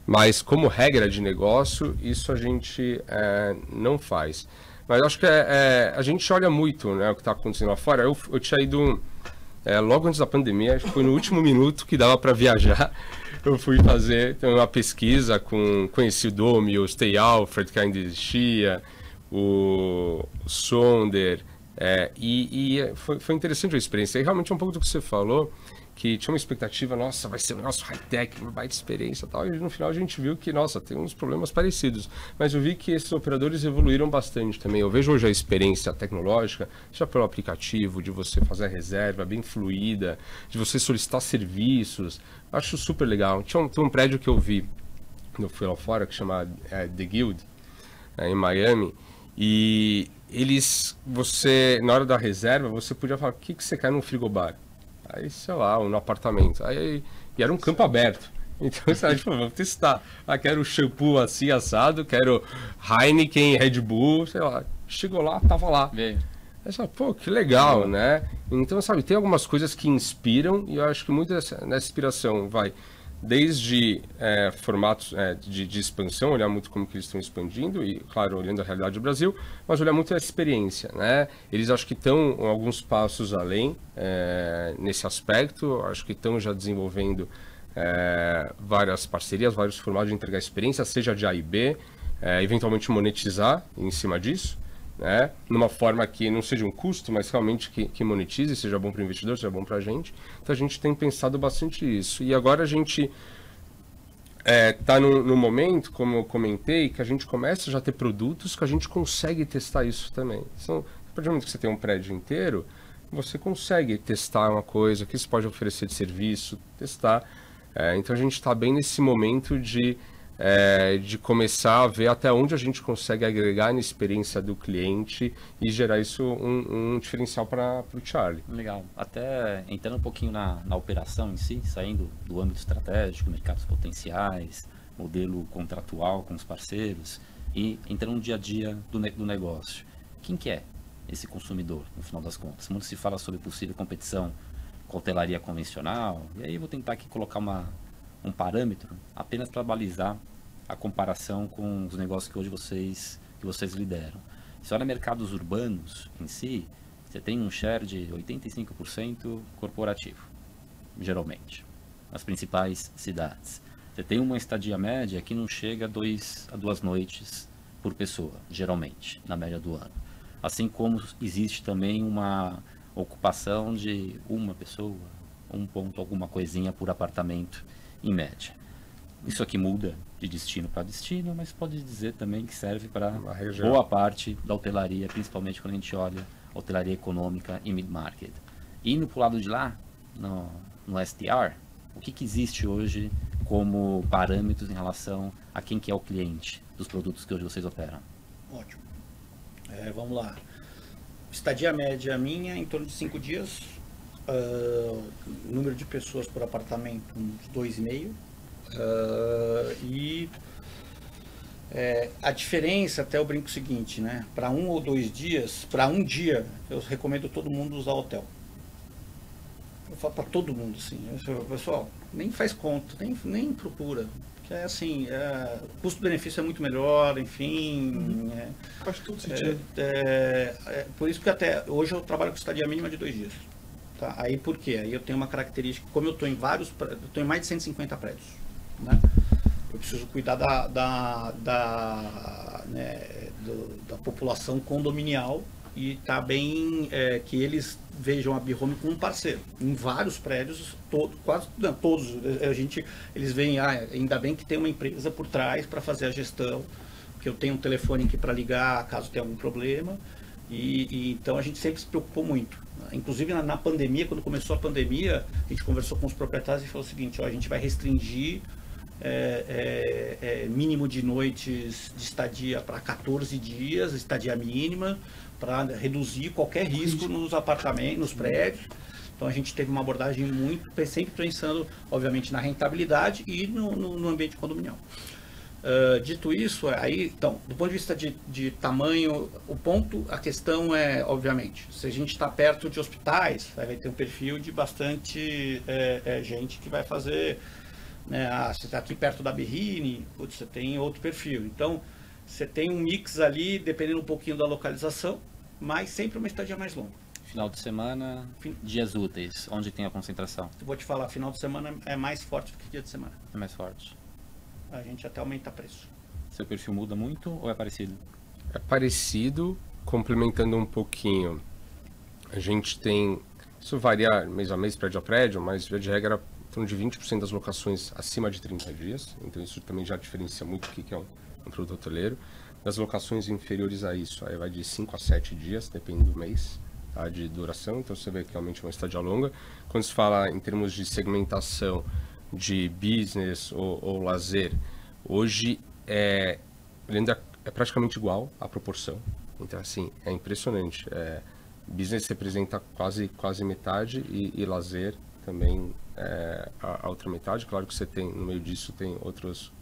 Mas, como regra de negócio, isso a gente não faz. Mas acho que a gente olha muito, né, o que está acontecendo lá fora. Eu tinha ido, logo antes da pandemia, acho que foi no último minuto que dava para viajar. Eu fui fazer uma pesquisa conheci o Domi, o Stay Alfred, que ainda existia, o Sonder, e foi interessante a experiência. E realmente é um pouco do que você falou, que tinha uma expectativa, nossa, vai ser o nosso high-tech, uma baita experiência e tal, e no final a gente viu que, nossa, tem uns problemas parecidos. Mas eu vi que esses operadores evoluíram bastante também. Eu vejo hoje a experiência tecnológica, já pelo aplicativo, de você fazer a reserva bem fluida, de você solicitar serviços, acho super legal. Tem um prédio que eu vi, eu fui lá fora, que chama The Guild, em Miami, e na hora da reserva, você podia falar, o que você quer num frigobar? Aí, sei lá, ou no apartamento. E era um campo aberto. Então, você tipo, vamos testar. Quero shampoo assim, assado, quero Heineken, Red Bull, sei lá. Chegou lá, tava lá. Veio. Aí, sabe, pô, que legal, né? Então, sabe, tem algumas coisas que inspiram, e eu acho que muita dessa inspiração vai desde formatos de expansão, olhar muito como que eles estão expandindo, e, claro, olhando a realidade do Brasil, mas olhar muito a experiência, né? Eles acho que estão alguns passos além nesse aspecto, acho que estão já desenvolvendo várias parcerias, vários formatos de entregar experiência, seja de A e B, eventualmente monetizar em cima disso, né? Numa forma que não seja um custo, mas realmente que monetize, seja bom para o investidor, seja bom para a gente. Então a gente tem pensado bastante isso. E agora a gente está no momento, como eu comentei, que a gente começa já a ter produtos que a gente consegue testar isso também. Então, a partir do momento que você tem um prédio inteiro, você consegue testar uma coisa, que isso pode oferecer de serviço, testar. Então a gente está bem nesse momento de começar a ver até onde a gente consegue agregar na experiência do cliente e gerar isso um diferencial para o Charlie. Legal. Até entrando um pouquinho na operação em si, saindo do âmbito estratégico, mercados potenciais, modelo contratual com os parceiros e entrando no dia a dia do negócio. Quem que é esse consumidor, no final das contas? Muito se fala sobre possível competição com a hotelaria convencional, e aí eu vou tentar aqui colocar um parâmetro apenas para balizar a comparação com os negócios que hoje vocês lideram. Se olha mercados urbanos em si, você tem um share de 85% corporativo, geralmente, nas principais cidades. Você tem uma estadia média que não chega a 2 noites por pessoa, geralmente, na média do ano. Assim como existe também uma ocupação de uma pessoa, um ponto, alguma coisinha por apartamento, em média. Isso aqui muda de destino para destino, mas pode dizer também que serve para boa parte da hotelaria, principalmente quando a gente olha a hotelaria econômica e mid-market. Indo para o lado de lá, no STR, o que existe hoje como parâmetros em relação a quem que é o cliente dos produtos que hoje vocês operam? Ótimo. Vamos lá. Estadia média minha em torno de 5 dias. Número de pessoas por apartamento, uns 2,5. A diferença, até eu brinco o seguinte, né? Para 1 ou 2 dias, para um dia, eu recomendo todo mundo usar hotel. Eu falo para todo mundo assim, pessoal, nem faz conta, nem procura. Que é assim, o custo-benefício é muito melhor, enfim. Faz tudo sentido. Por isso que até hoje eu trabalho com estadia mínima de 2 dias. Tá? Aí por quê? Aí eu tenho uma característica, como eu estou em mais de 150 prédios, né? Eu preciso cuidar da população condominial e tá bem que eles vejam a Bihome como um parceiro. Em vários prédios, quase não, todos, eles veem, ainda bem que tem uma empresa por trás para fazer a gestão, que eu tenho um telefone aqui para ligar caso tenha algum problema. E então a gente sempre se preocupou muito. Inclusive na pandemia, quando começou a pandemia, a gente conversou com os proprietários e falou o seguinte: a gente vai restringir mínimo de noites de estadia para 14 dias, estadia mínima, para reduzir qualquer risco nos apartamentos, nos prédios. Então a gente teve uma abordagem sempre pensando, obviamente, na rentabilidade e no ambiente condominial. Dito isso, então, do ponto de vista de tamanho, a questão é, obviamente, se a gente está perto de hospitais, vai ter um perfil de bastante gente que vai fazer, né, você está aqui perto da Berrini, você tem outro perfil. Então, você tem um mix ali, dependendo um pouquinho da localização, mas sempre uma estadia mais longa. Final de semana, dias úteis, onde tem a concentração? Eu vou te falar, final de semana é mais forte do que dia de semana. É mais forte. A gente até aumenta preço. Seu perfil muda muito ou é parecido? É parecido, complementando um pouquinho. A gente tem, isso varia mês a mês, prédio a prédio, mas via de regra, em torno de 20% das locações acima de 30 dias. Então isso também já diferencia muito o que é um produto hoteleiro. Das locações inferiores a isso, aí vai de 5 a 7 dias, depende do mês, tá, de duração. Então você vê que realmente é uma estadia longa. Quando se fala em termos de segmentação de business ou lazer, hoje ele ainda é praticamente igual a proporção. Então, assim, é impressionante. Business representa quase metade e lazer também a outra metade. Claro que você tem, no meio disso, tem outros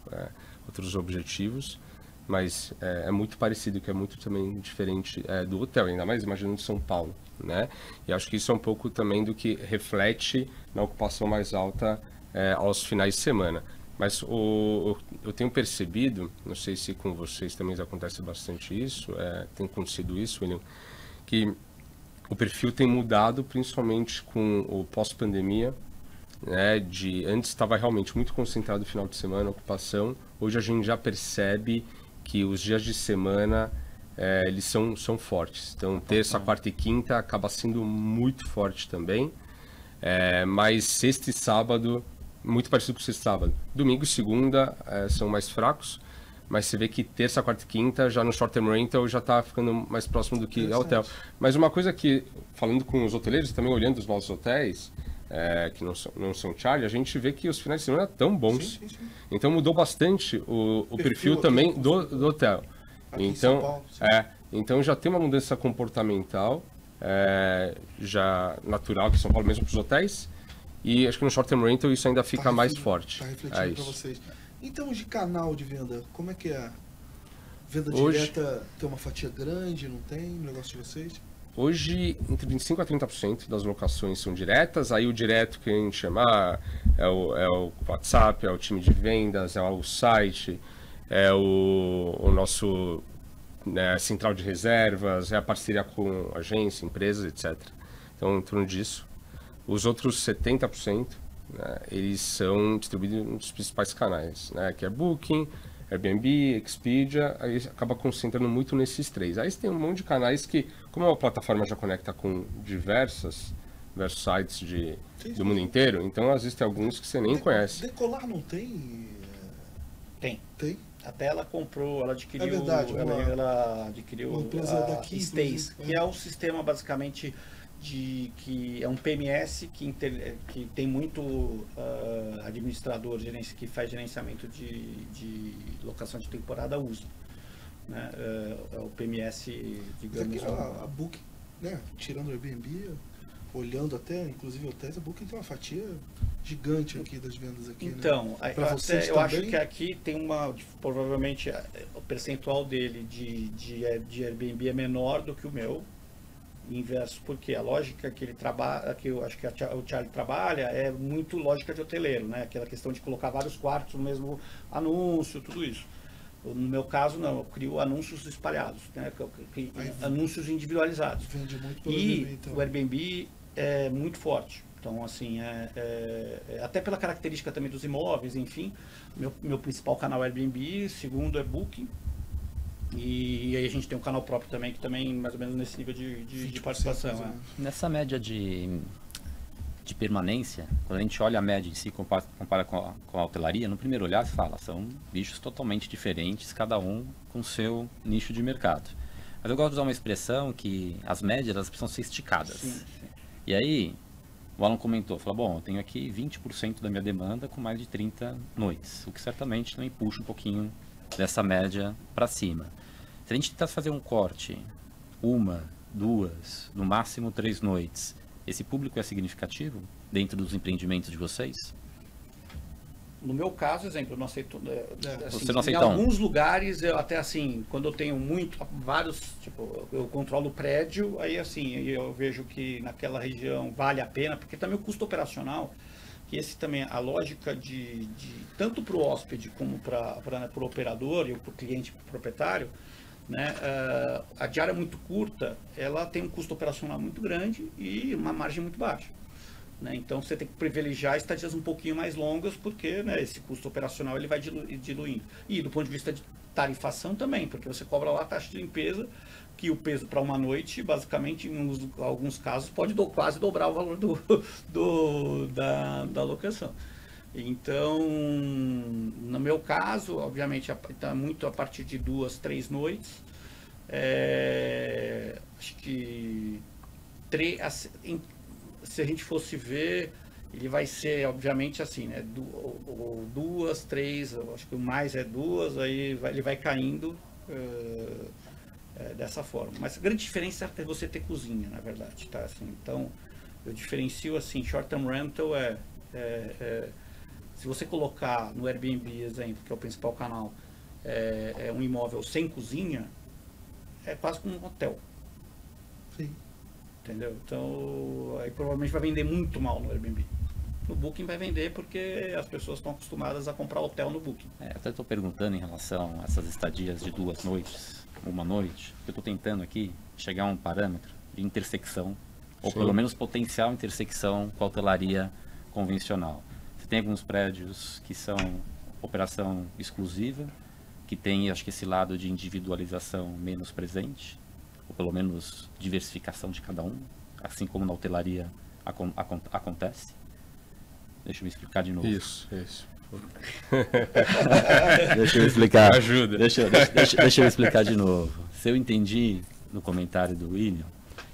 objetivos, mas é muito parecido, que é muito também diferente do hotel, ainda mais imaginando São Paulo, né? E acho que isso é um pouco também do que reflete na ocupação mais alta aos finais de semana. Mas eu tenho percebido, não sei se com vocês também acontece bastante isso, tem acontecido isso, William, que o perfil tem mudado principalmente com o pós-pandemia, né? Antes estava realmente muito concentrado no final de semana, ocupação. Hoje a gente já percebe que os dias de semana eles são fortes. Então terça, quarta e quinta acaba sendo muito forte também. Mas sexta e sábado, muito parecido com sexta e sábado. Domingo e segunda são mais fracos, mas você vê que terça, quarta e quinta, já no short term rental, já está ficando mais próximo do que hotel. Mas uma coisa que, falando com os hoteleiros, também olhando os nossos hotéis, que não são Charlie, a gente vê que os finais de semana estão bons. Sim. Então mudou bastante o perfil também do hotel. Aqui então, em São Paulo, então já tem uma mudança comportamental, já natural, que São Paulo mesmo para os hotéis, e acho que no short term rental isso ainda fica mais forte. Está refletindo para vocês. Em termos de canal de venda, como é que é? Venda Hoje, direta tem uma fatia grande, não tem? No negócio de vocês? Hoje, entre 25% a 30% das locações são diretas. Aí o direto que a gente chama é o WhatsApp, é o time de vendas, é o site, é o nosso central de reservas, é a parceria com agência, empresas, etc. Então, em torno disso. Os outros 70%, né, eles são distribuídos nos principais canais, né, que é Booking, Airbnb, Expedia, aí acaba concentrando muito nesses três. Aí você tem um monte de canais que, como a plataforma já conecta com diversos sites do mundo inteiro, então às vezes tem alguns que você nem conhece. Decolar não tem? Tem? Até ela comprou, ela adquiriu, verdade, ela adquiriu uma empresa daqui, Stays, que é um sistema basicamente que é um PMS que tem muito administrador que faz gerenciamento de locação de temporada usa, né? O PMS, digamos. A Booking, né? Tirando o Airbnb, olhando até, inclusive hotéis, a Booking tem uma fatia gigante aqui das vendas aqui. Então, né? eu acho que aqui tem provavelmente o percentual dele de Airbnb é menor do que o meu. Inverso, porque a lógica que ele trabalha, que eu acho que o Charlie trabalha, é muito lógica de hoteleiro, né? Aquela questão de colocar vários quartos no mesmo anúncio, tudo isso. No meu caso, não, eu crio anúncios espalhados, né? Anúncios individualizados. Vende muito pelo e Airbnb, então. O Airbnb é muito forte. Então, assim, até pela característica também dos imóveis, enfim, meu principal canal é Airbnb, segundo é Booking, E aí a gente tem um canal próprio também, que também mais ou menos nesse nível de participação. Nessa média de permanência, quando a gente olha a média em si, compara com a hotelaria, no primeiro olhar se fala, são nichos totalmente diferentes, cada um com seu nicho de mercado. Mas eu gosto de usar uma expressão que as médias elas precisam ser esticadas. Sim. E aí, o Alan comentou, falou, bom, eu tenho aqui 20% da minha demanda com mais de 30 noites, o que certamente também puxa um pouquinho dessa média para cima. Se a gente tentar fazer um corte, 1, 2, no máximo 3 noites, esse público é significativo dentro dos empreendimentos de vocês? No meu caso, exemplo, eu não aceito. Assim, você não aceita em alguns lugares, eu até assim, quando eu tenho vários, tipo, eu controlo o prédio, aí assim, eu vejo que naquela região vale a pena, porque também o custo operacional, que esse também, a lógica de tanto para o hóspede como para o operador e para o cliente, para o proprietário, né, a diária muito curta, ela tem um custo operacional muito grande e uma margem muito baixa. Né? Então você tem que privilegiar estadias um pouquinho mais longas, porque, né, esse custo operacional ele vai diluindo. E do ponto de vista de tarifação também, porque você cobra lá a taxa de limpeza, que o peso para uma noite, basicamente, em alguns casos, pode quase dobrar o valor da locação. Então, no meu caso, obviamente, está muito a partir de 2, 3 noites. Acho que se a gente fosse ver, ele vai ser, obviamente, assim, né? 2, 3, acho que o mais é 2, aí ele vai caindo dessa forma. Mas a grande diferença é você ter cozinha, na verdade, tá? Assim, então, eu diferencio assim, short-term rental se você colocar no Airbnb, exemplo, que é o principal canal, um imóvel sem cozinha, é quase como um hotel. Sim. Entendeu? Então, aí provavelmente vai vender muito mal no Airbnb. No Booking vai vender porque as pessoas estão acostumadas a comprar hotel no Booking. Até estou perguntando em relação a essas estadias de 2 noites, 1 noite. Eu estou tentando aqui chegar a um parâmetro de intersecção, ou pelo menos potencial intersecção com a hotelaria convencional. Você tem alguns prédios que são operação exclusiva, que tem, acho que, esse lado de individualização menos presente, ou pelo menos diversificação de cada um, assim como na hotelaria acontece. Deixa eu me explicar de novo. Isso. Deixa eu explicar. Ajuda. Deixa eu explicar de novo. Se eu entendi no comentário do William,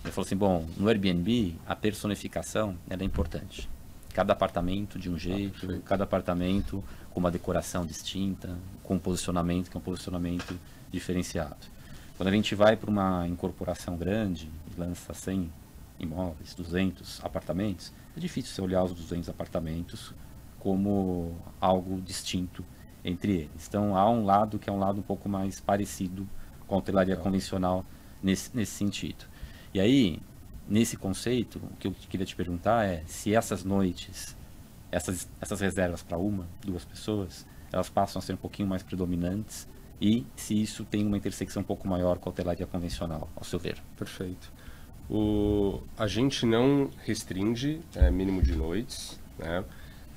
ele falou assim, bom, no Airbnb a personificação ela é importante. Cada apartamento de um jeito, cada apartamento com uma decoração distinta, com um posicionamento que é um posicionamento diferenciado. Quando a gente vai para uma incorporação grande e lança 100 imóveis, 200 apartamentos, é difícil você olhar os 200 apartamentos como algo distinto entre eles. Então há um lado que é um lado um pouco mais parecido com a hotelaria convencional nesse sentido. E aí, nesse conceito, o que eu queria te perguntar é se essas noites, essas reservas para 1, 2 pessoas, elas passam a ser um pouquinho mais predominantes e se isso tem uma intersecção um pouco maior com a hotelaria convencional, ao seu ver. Perfeito. A gente não restringe mínimo de noites, né?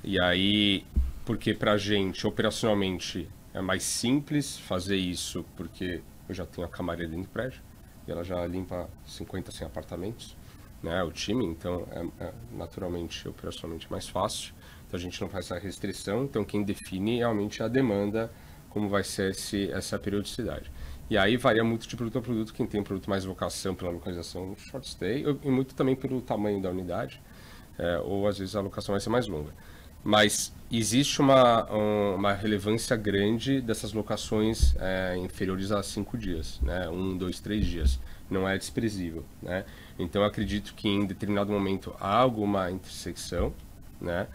E aí, porque para a gente, operacionalmente, é mais simples fazer isso, porque eu já tenho a camareira dentro do prédio, e ela já limpa 50, 100 apartamentos, né? O time, então, naturalmente, operacionalmente mais fácil. Então, a gente não faz essa restrição, então quem define realmente é a demanda, como vai ser essa periodicidade. E aí varia muito de produto a produto, quem tem um produto mais vocação pela localização short stay, e muito também pelo tamanho da unidade, ou às vezes a locação vai ser mais longa. Mas existe uma relevância grande dessas locações inferiores a 5 dias, né? 1, 2, 3 dias. Não é desprezível, né? Então eu acredito que em determinado momento há alguma intersecção, né?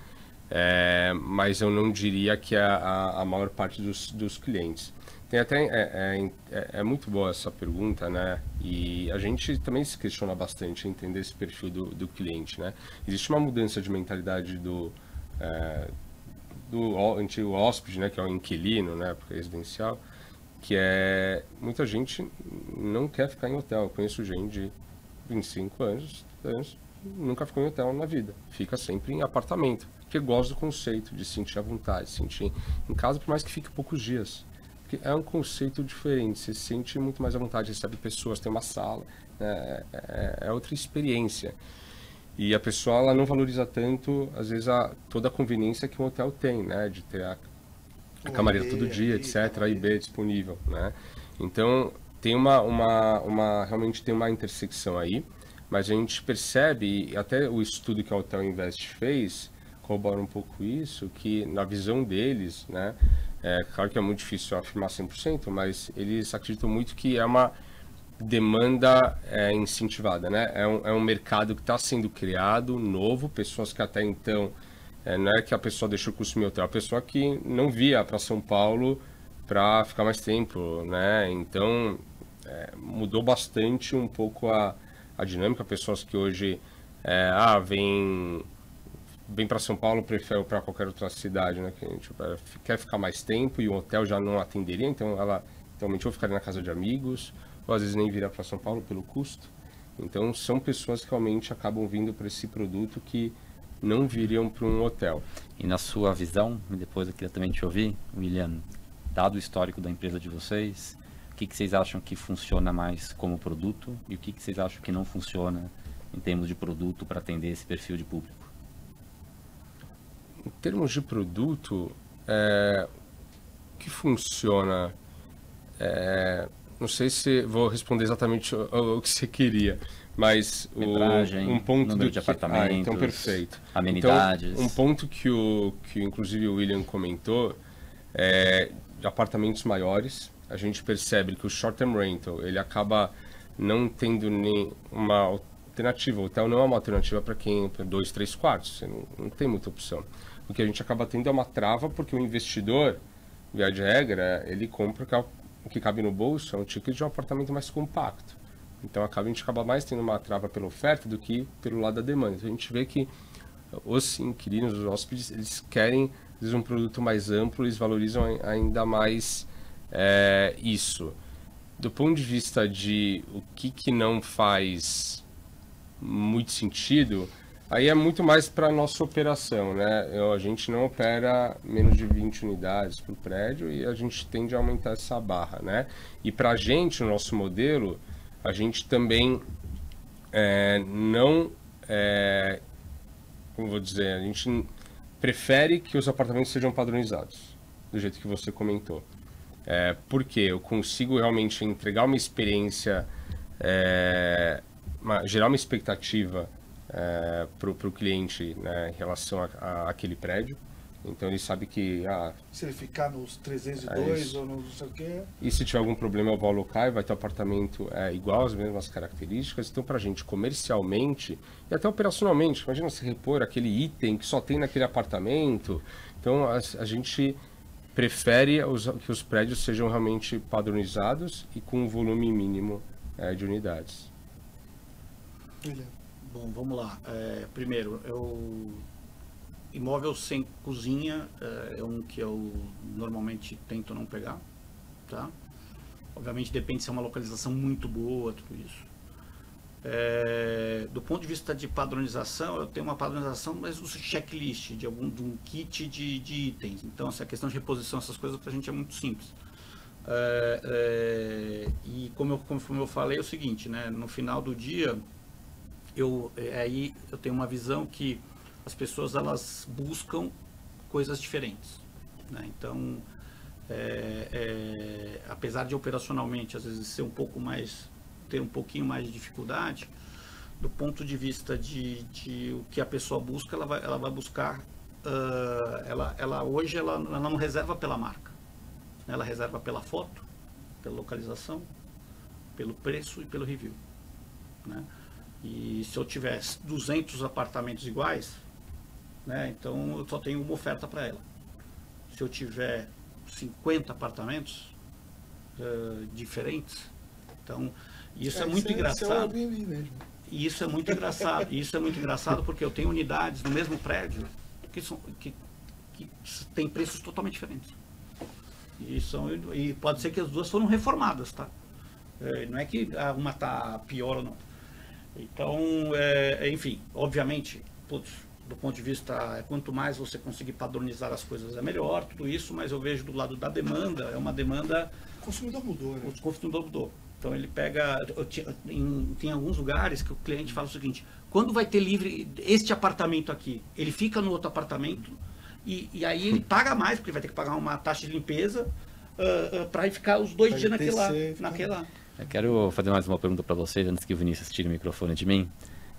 Mas eu não diria que é a maior parte dos clientes. Tem até é muito boa essa pergunta, né? E a gente também se questiona bastante entender esse perfil do cliente, né? Existe uma mudança de mentalidade do antigo hóspede, né? Que é o inquilino, né? Porque é residencial, que muita gente não quer ficar em hotel. Eu conheço gente de 25 anos, nunca ficou em hotel na vida, fica sempre em apartamento, porque gosta do conceito de sentir à vontade, sentir em casa, por mais que fique poucos dias, Porque é um conceito diferente, você se sente muito mais à vontade, recebe pessoas, tem uma sala, né? É outra experiência. E a pessoa ela não valoriza tanto, às vezes, toda a conveniência que um hotel tem, né? De ter a camareira todo dia, etc., A e B disponível, né? Então, tem realmente tem uma intersecção aí, mas a gente percebe, e até o estudo que a Hotel Invest fez, corrobora um pouco isso, que na visão deles, né? Claro que é muito difícil afirmar 100%, mas eles acreditam muito que é uma demanda incentivada, né? É um mercado que está sendo criado, novo, pessoas que até então, não é que a pessoa deixou de consumir hotel, a pessoa que não via para São Paulo para ficar mais tempo, né? Então, mudou bastante um pouco a dinâmica, pessoas que hoje, vem para São Paulo, prefere para qualquer outra cidade, né? Que a gente quer ficar mais tempo e o hotel já não atenderia, então ela realmente ou ficaria na casa de amigos, ou às vezes nem virar para São Paulo pelo custo. Então são pessoas que realmente acabam vindo para esse produto que não viriam para um hotel. E na sua visão, e depois eu queria também te ouvir, William, dado o histórico da empresa de vocês, o que vocês acham que funciona mais como produto e o que vocês acham que não funciona em termos de produto para atender esse perfil de público? Em termos de produto, o que funciona? Não sei se vou responder exatamente o que você queria, mas um ponto número de apartamentos, então perfeito. Amenidades. Então, um ponto que inclusive o William comentou é de apartamentos maiores. A gente percebe que o short-term rental ele acaba não tendo nenhuma alternativa. O hotel não é uma alternativa para quem para 2, 3 quartos. Você não tem muita opção. O que a gente acaba tendo é uma trava porque o investidor, via de regra, ele compra o que cabe no bolso, é um ticket de um apartamento mais compacto. Então a gente acaba mais tendo uma trava pela oferta do que pelo lado da demanda. Então a gente vê que os inquilinos, os hóspedes, eles querem às vezes, um produto mais amplo, eles valorizam ainda mais isso. Do ponto de vista de o que não faz muito sentido, aí é muito mais para a nossa operação, né? A gente não opera menos de 20 unidades por prédio e a gente tende a aumentar essa barra, né? E para a gente, no nosso modelo, a gente também como vou dizer, a gente prefere que os apartamentos sejam padronizados, do jeito que você comentou. Porque eu consigo realmente entregar uma experiência, gerar uma expectativa para o cliente, né, em relação àquele prédio. Então ele sabe que se ele ficar nos 302 ou no não sei o quê. E se tiver algum problema eu vou alocar e vai ter um apartamento igual, as mesmas características. Então para a gente comercialmente e até operacionalmente, imagina você repor aquele item que só tem naquele apartamento. Então a gente prefere que os prédios sejam realmente padronizados e com um volume mínimo de unidades. Bom, vamos lá. Primeiro, imóvel sem cozinha é um que eu normalmente tento não pegar, tá? Obviamente depende se é uma localização muito boa, tudo isso. Do ponto de vista de padronização, eu tenho uma padronização, mas do checklist, de um kit de itens. Então, essa questão de reposição, essas coisas pra gente é muito simples. E como eu falei, é o seguinte, né? No final do dia, aí eu tenho uma visão que as pessoas elas buscam coisas diferentes, né? Então, apesar de operacionalmente às vezes ser ter um pouquinho mais de dificuldade, do ponto de vista de o que a pessoa busca, ela vai buscar, hoje ela não reserva pela marca, né? Ela reserva pela foto, pela localização, pelo preço e pelo review, né? E se eu tiver 200 apartamentos iguais, né, então eu só tenho uma oferta para ela. Se eu tiver 50 apartamentos diferentes, então isso é muito engraçado. E isso é muito engraçado. Isso é muito engraçado porque eu tenho unidades no mesmo prédio que tem preços totalmente diferentes. E pode ser que as duas foram reformadas, tá? Não é que uma tá pior ou não. Então, enfim, obviamente, do ponto de vista, quanto mais você conseguir padronizar as coisas é melhor, tudo isso, mas eu vejo do lado da demanda, é uma demanda... O consumidor mudou, né? O consumidor mudou. Então ele pega... Tem alguns lugares que o cliente fala o seguinte, quando vai ter livre este apartamento aqui? Ele fica no outro apartamento e aí ele paga mais, porque ele vai ter que pagar uma taxa de limpeza para ficar os 2 dias naquela. Eu quero fazer mais uma pergunta para vocês, antes que o Vinícius tire o microfone de mim.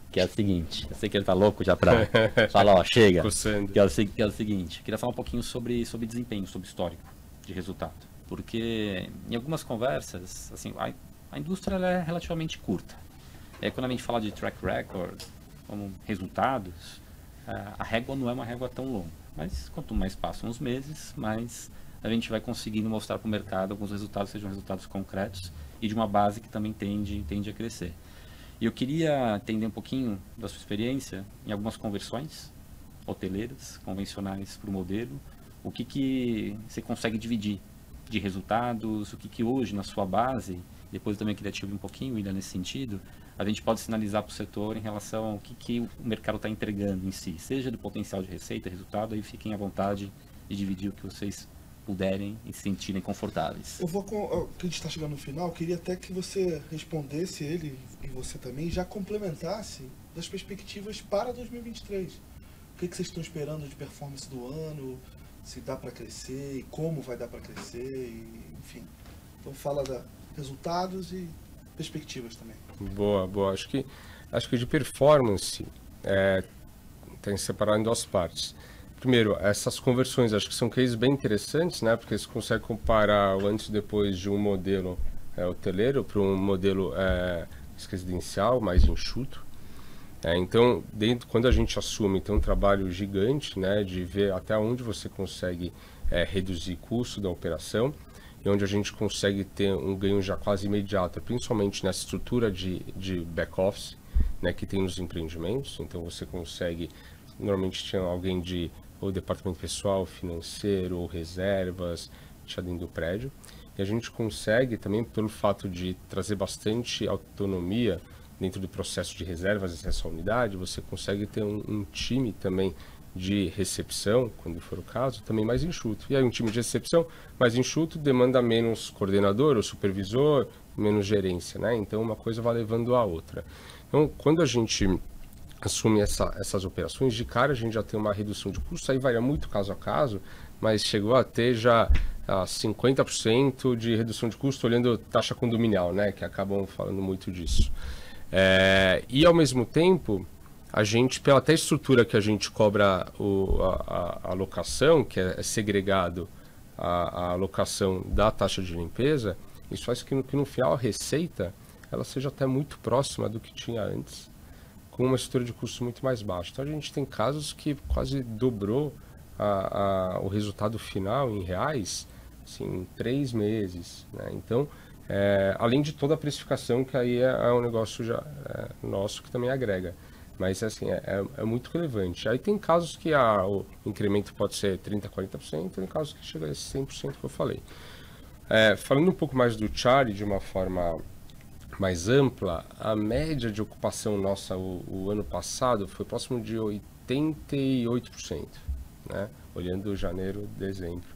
Que é o seguinte, eu sei que ele tá louco já pra falar, ó, chega. Que é o seguinte, eu queria falar um pouquinho sobre desempenho, sobre histórico de resultado. Porque em algumas conversas, assim, a indústria ela é relativamente curta. Quando a gente fala de track record, como resultados, a régua não é uma régua tão longa. Mas quanto mais passam os meses, mais a gente vai conseguindo mostrar para o mercado alguns resultados, sejam resultados concretos e de uma base que também tende a crescer. E eu queria entender um pouquinho da sua experiência em algumas conversões hoteleiras, convencionais para o modelo. O que você consegue dividir de resultados, o que hoje na sua base, depois eu também queria te ouvir um pouquinho, William, nesse sentido, a gente pode sinalizar para o setor em relação ao que o mercado está entregando em si, seja do potencial de receita, resultado, aí fiquem à vontade de dividir o que vocês puderem e se sentirem confortáveis. Que a gente está chegando no final, queria até que você respondesse ele e você também já complementasse das perspectivas para 2023. O que vocês estão esperando de performance do ano, se dá para crescer e como vai dar para crescer, enfim. Então fala de resultados e perspectivas também. Boa. Acho que de performance tem que separar em 2 partes. Primeiro, essas conversões acho que são cases bem interessantes, né? Porque você consegue comparar o antes e depois de um modelo hoteleiro para um modelo residencial mais enxuto. Então, quando a gente assume, tem um trabalho gigante, né? De ver até onde você consegue reduzir custo da operação e onde a gente consegue ter um ganho já quase imediato, principalmente nessa estrutura de back-office, né? Que tem nos empreendimentos. Então, você consegue, normalmente tinha alguém ou departamento pessoal, financeiro, ou reservas, já dentro do prédio. E a gente consegue também, pelo fato de trazer bastante autonomia dentro do processo de reservas dessa unidade, você consegue ter um time também de recepção, quando for o caso, também mais enxuto. E aí um time de recepção mais enxuto demanda menos coordenador ou supervisor, menos gerência, né? Então uma coisa vai levando a outra. Então quando a gente assume essas operações, de cara a gente já tem uma redução de custo, aí varia muito caso a caso, mas chegou a ter já 50% de redução de custo olhando taxa condominial, né, que acabam falando muito disso. E ao mesmo tempo, a gente, pela até estrutura que a gente cobra a locação, que é segregado a alocação da taxa de limpeza, isso faz que no final a receita ela seja até muito próxima do que tinha antes, com uma estrutura de custo muito mais baixa. Então a gente tem casos que quase dobrou o resultado final em reais, assim, em 3 meses, né? Então, além de toda a precificação, que aí é um negócio já nosso que também agrega. Mas assim, é muito relevante. Aí tem casos que o incremento pode ser 30%, 40%, tem casos que chega a esse 100% que eu falei. Falando um pouco mais do Charlie de uma forma mais ampla, a média de ocupação nossa o ano passado foi próximo de 88%, né? Olhando janeiro, dezembro.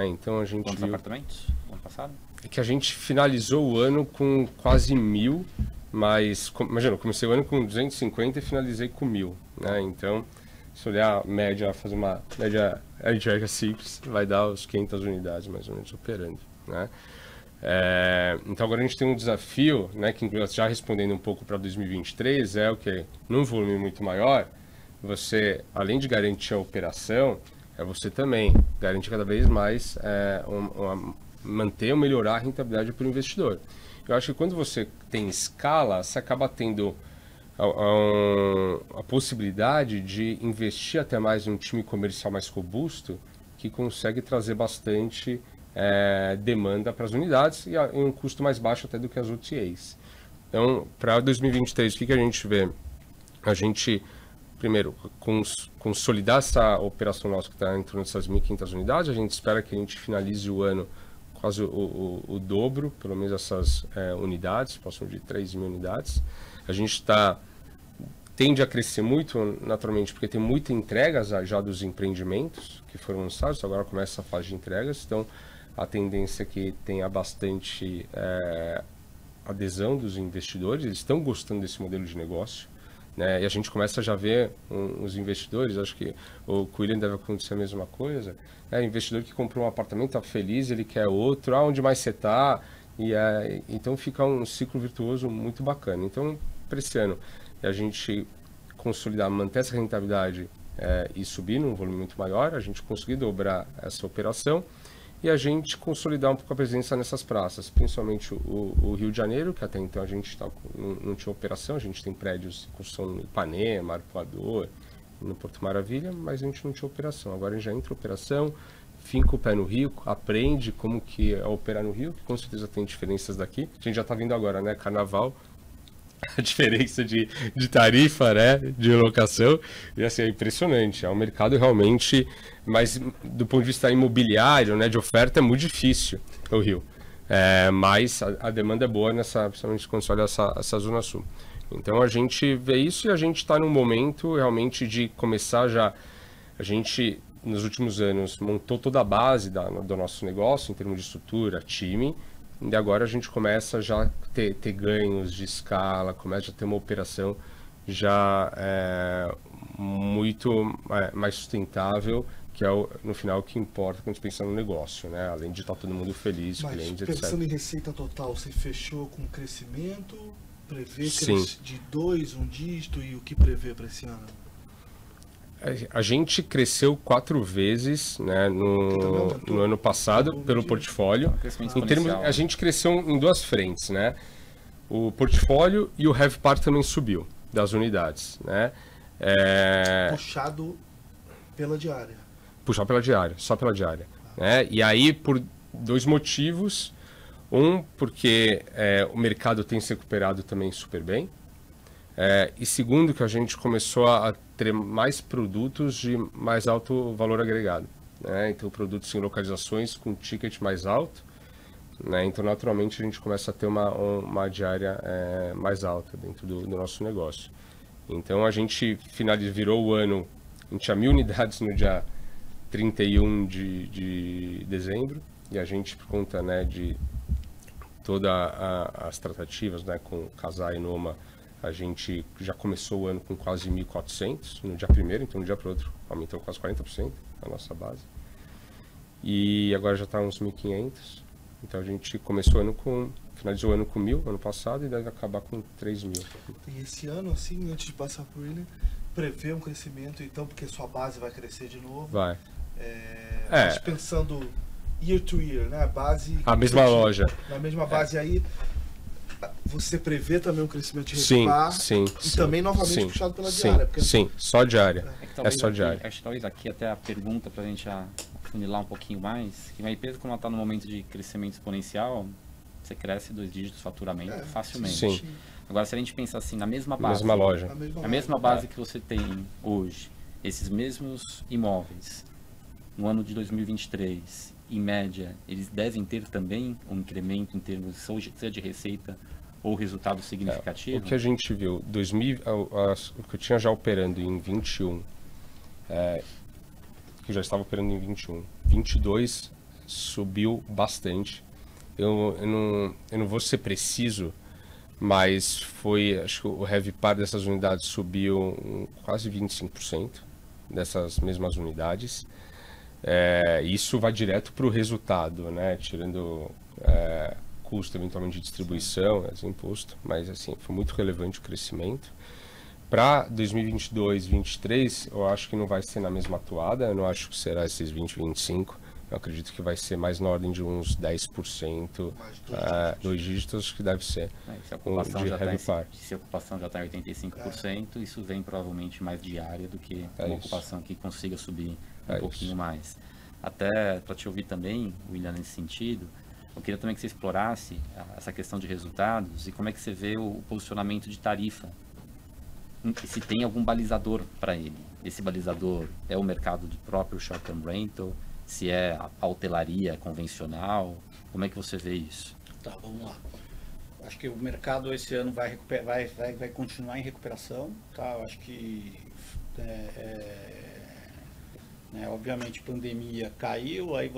Então a gente Quantos apartamentos no ano passado? É que a gente finalizou o ano com quase 1.000, mas imagina, eu comecei o ano com 250 e finalizei com 1.000, né? Então, se olhar a média, fazer uma média aritmética simples, vai dar os 500 unidades mais ou menos operando, né? Então agora a gente tem um desafio, né, que já respondendo um pouco para 2023, é o que num volume muito maior, você, além de garantir a operação, você também garantir cada vez mais manter ou melhorar a rentabilidade para o investidor. Eu acho que quando você tem escala, você acaba tendo a possibilidade de investir até mais em um time comercial mais robusto, que consegue trazer bastante demanda para as unidades e em um custo mais baixo até do que as OTAs. Então, para 2023, o que a gente vê? A gente, primeiro, consolidar essa operação nossa que está em torno dessas 1.500 unidades. A gente espera que a gente finalize o ano quase o dobro, pelo menos essas unidades, próximo de 3.000 unidades. A gente está tende a crescer muito, naturalmente, porque tem muita entrega já dos empreendimentos que foram lançados, agora começa a fase de entregas, então a tendência é que tenha bastante adesão dos investidores, eles estão gostando desse modelo de negócio, né? E a gente começa a já ver os investidores, acho que o William deve acontecer a mesma coisa, investidor que comprou um apartamento, está feliz, ele quer outro, onde mais você está? Então fica um ciclo virtuoso muito bacana. Então, para esse ano, a gente consolidar, manter essa rentabilidade e subir num volume muito maior, a gente conseguir dobrar essa operação e a gente consolidar um pouco a presença nessas praças, principalmente o Rio de Janeiro, que até então a gente não tinha operação, a gente tem prédios em construção no Ipanema, Arpoador, no Porto Maravilha, mas a gente não tinha operação. Agora a gente já entra em operação, finca o pé no Rio, aprende como que é operar no Rio, que com certeza tem diferenças daqui. A gente já está vindo agora, né? Carnaval, a diferença de tarifa, né? De locação, e assim, é impressionante. É um mercado realmente, mas do ponto de vista imobiliário, né? De oferta, é muito difícil o Rio. Mas a demanda é boa, principalmente quando você olha essa Zona Sul. Então a gente vê isso e a gente está num momento realmente de começar já. A gente, nos últimos anos, montou toda a base do nosso negócio, em termos de estrutura, time, e agora a gente começa já a ter ganhos de escala, começa a ter uma operação já muito mais sustentável, que é no final o que importa quando a gente pensa no negócio, né? Além de estar todo mundo feliz, mas clientes, etc. Pensando em receita total, você fechou com crescimento? Prevê Sim. De 1 dígito e o que prevê para esse ano? A gente cresceu 4 vezes, né, no ano passado pelo portfólio. A gente cresceu em 2 frentes, né? O portfólio e o RevPAR também subiu das unidades, né? Puxado pela diária. Puxar pela diária, só pela diária, né? E aí por 2 motivos. Porque o mercado tem se recuperado também super bem. E segundo, que a gente começou a ter mais produtos de mais alto valor agregado, né? Então, produtos em localizações com ticket mais alto, né? Então, naturalmente, a gente começa a ter uma diária mais alta dentro do nosso negócio. Então, a gente virou o ano, a gente tinha 1.000 unidades no dia 31 de dezembro, e a gente, por conta, né, de todas as tratativas, né, com Casai e Noma, a gente já começou o ano com quase 1.400 no dia 1º, então no dia para o outro aumentou quase 40% a nossa base. E agora já está uns 1.500. Então a gente finalizou o ano com 1.000 ano passado e deve acabar com 3.000. E esse ano, assim, antes de passar por ele, prevê um crescimento, então, porque sua base vai crescer de novo? Vai. Mas pensando year to year, né? A mesma loja. Na mesma base aí, você prevê também um crescimento de RevPAR? Sim. E também novamente puxado pela diária? Sim, só diária. Só diária. Acho que talvez aqui até a pergunta para a gente afunilar um pouquinho mais, que uma empresa, como ela está no momento de crescimento exponencial, você cresce 2 dígitos de faturamento facilmente. Sim. Agora, se a gente pensar assim, na mesma base, mesma loja. A mesma base que você tem hoje, esses mesmos imóveis, no ano de 2023, em média, eles devem ter também um incremento em termos seja de receita ou resultado significativo? O que a gente viu, o que eu tinha já operando em 21, que eu já estava operando em 21, 22 subiu bastante. Eu não vou ser preciso, mas acho que o RevPAR dessas unidades subiu quase 25% dessas mesmas unidades. Isso vai direto para o resultado, né? Tirando custo eventualmente de distribuição, imposto, mas assim, foi muito relevante o crescimento. Para 2022, 2023, eu acho que não vai ser na mesma atuada, eu não acho que será esses 20, 25, eu acredito que vai ser mais na ordem de uns 10%, 2 dígitos que deve ser. Se a ocupação já está em 85%, isso vem provavelmente mais diária do que uma ocupação que consiga subir um pouquinho mais. Até para te ouvir também, William, nesse sentido, eu queria também que você explorasse essa questão de resultados e como é que você vê o posicionamento de tarifa. E se tem algum balizador para ele. Esse balizador é o mercado do próprio short-term rental, se é a hotelaria convencional, como é que você vê isso? Tá, vamos lá. acho que o mercado esse ano vai continuar em recuperação, tá? Eu acho que obviamente pandemia caiu, aí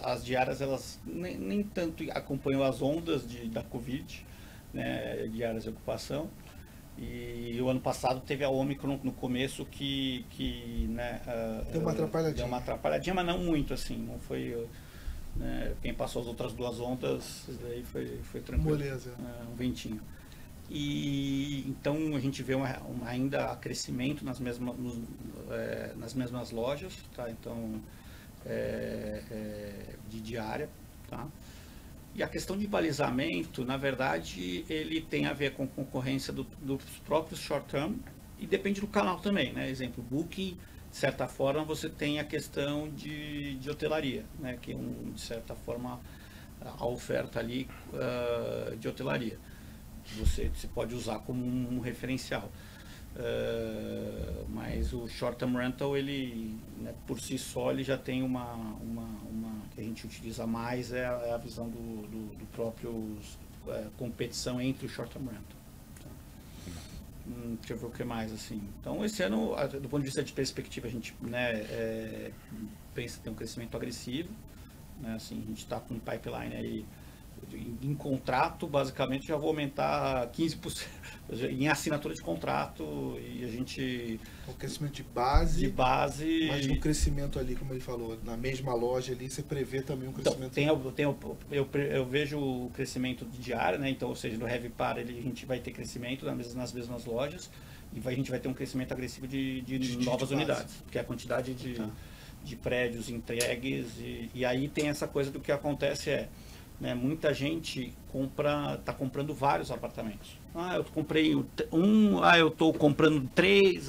as diárias elas nem tanto acompanham as ondas da Covid, né, diárias de ocupação. E o ano passado teve a Omicron no começo que deu uma atrapalhadinha, mas não muito assim, não foi, né, quem passou as outras 2 ondas aí foi tranquilo. Moleza. Um ventinho. E então a gente vê ainda crescimento nas mesmas lojas, tá? Então de diária, tá? E a questão de balizamento, na verdade, ele tem a ver com concorrência dos próprios short term e depende do canal também, né? Exemplo, Booking, de certa forma, você tem a questão de hotelaria, né? Que de certa forma a oferta ali de hotelaria. Você pode usar como um referencial. Mas o short term rental, ele, né, por si só, ele já tem uma que a gente utiliza mais, é a visão do próprio competição entre o short term rental. Deixa eu ver o que mais, assim. Então, esse ano, do ponto de vista de perspectiva, a gente, né, pensa em ter um crescimento agressivo, né, assim, a gente está com um pipeline aí em contrato, basicamente já vou aumentar 15% em assinatura de contrato, e a gente... O crescimento de base, mas no crescimento ali, como ele falou, na mesma loja ali, você prevê também um crescimento... Eu vejo o crescimento de diária, né? Então, ou seja, no Heavy Par a gente vai ter crescimento nas mesmas lojas, e a gente vai ter um crescimento agressivo de novas unidades, porque a quantidade de prédios entregues, e aí tem essa coisa do que acontece né, muita gente está comprando vários apartamentos. Eu comprei eu estou comprando 3.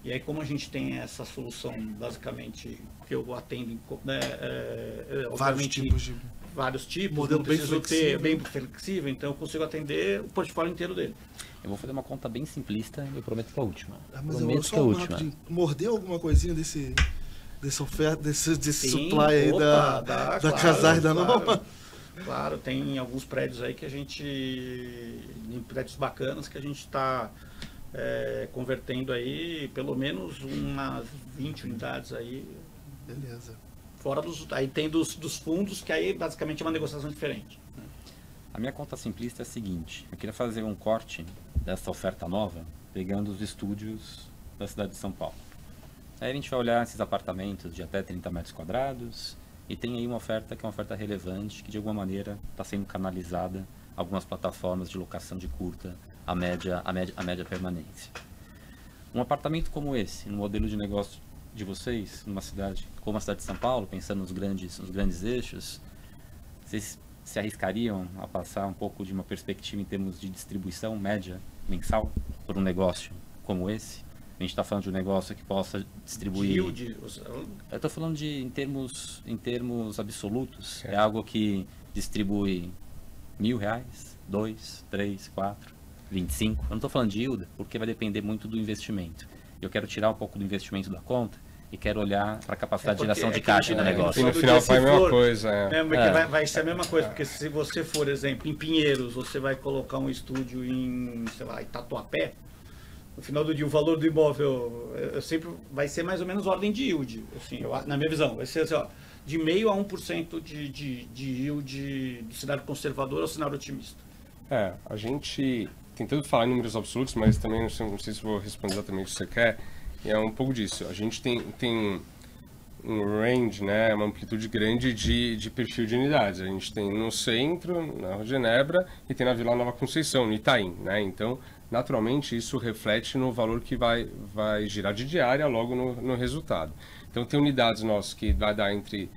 E aí, como a gente tem essa solução, basicamente, que eu atendo, né, vários tipos, modelo bem flexível, então eu consigo atender o portfólio inteiro dele. Eu vou fazer uma conta bem simplista e eu prometo que é a última. Mas eu só mordeu alguma coisinha dessa oferta, desse supply aí da Casais da Nova? Claro, tem alguns prédios aí que a gente, em prédios bacanas, que a gente está convertendo aí pelo menos umas 20 unidades aí. Beleza. Fora aí tem dos fundos, que aí basicamente é uma negociação diferente. A minha conta simplista é a seguinte: eu queria fazer um corte dessa oferta nova, pegando os estúdios da cidade de São Paulo. Aí a gente vai olhar esses apartamentos de até 30 metros quadrados, e tem aí uma oferta que é uma oferta relevante, que de alguma maneira está sendo canalizada a algumas plataformas de locação de curta a média permanência. Um apartamento como esse, no modelo de negócio de vocês, numa cidade como a cidade de São Paulo, pensando nos grandes eixos, vocês se arriscariam a passar um pouco de uma perspectiva em termos de distribuição média mensal por um negócio como esse? A gente está falando de um negócio que possa distribuir... Eu estou falando em termos absolutos. É algo que distribui R$1.000, 2, 3, 4, 25. Eu não estou falando de yield, porque vai depender muito do investimento. Eu quero tirar um pouco do investimento da conta e quero olhar para a capacidade de geração de caixa do negócio. E no final vai a mesma coisa. Vai ser a mesma coisa, porque se você for, exemplo, em Pinheiros, você vai colocar um estúdio em, sei lá, Tatuapé, no final do dia, o valor do imóvel sempre vai ser mais ou menos ordem de yield, assim, na minha visão. Vai ser assim, de 0,5% a 1% de yield do cenário conservador ao cenário otimista. A gente tentando falar em números absolutos, mas também não sei se vou responder exatamente o que você quer. É um pouco disso. A gente tem um range, né, uma amplitude grande de perfil de unidades. A gente tem no centro, na Rua Genebra, e tem na Vila Nova Conceição, no Itaim, né? Então, naturalmente, isso reflete no valor que vai girar de diária logo no resultado. Então, tem unidades nossas que vai dar entre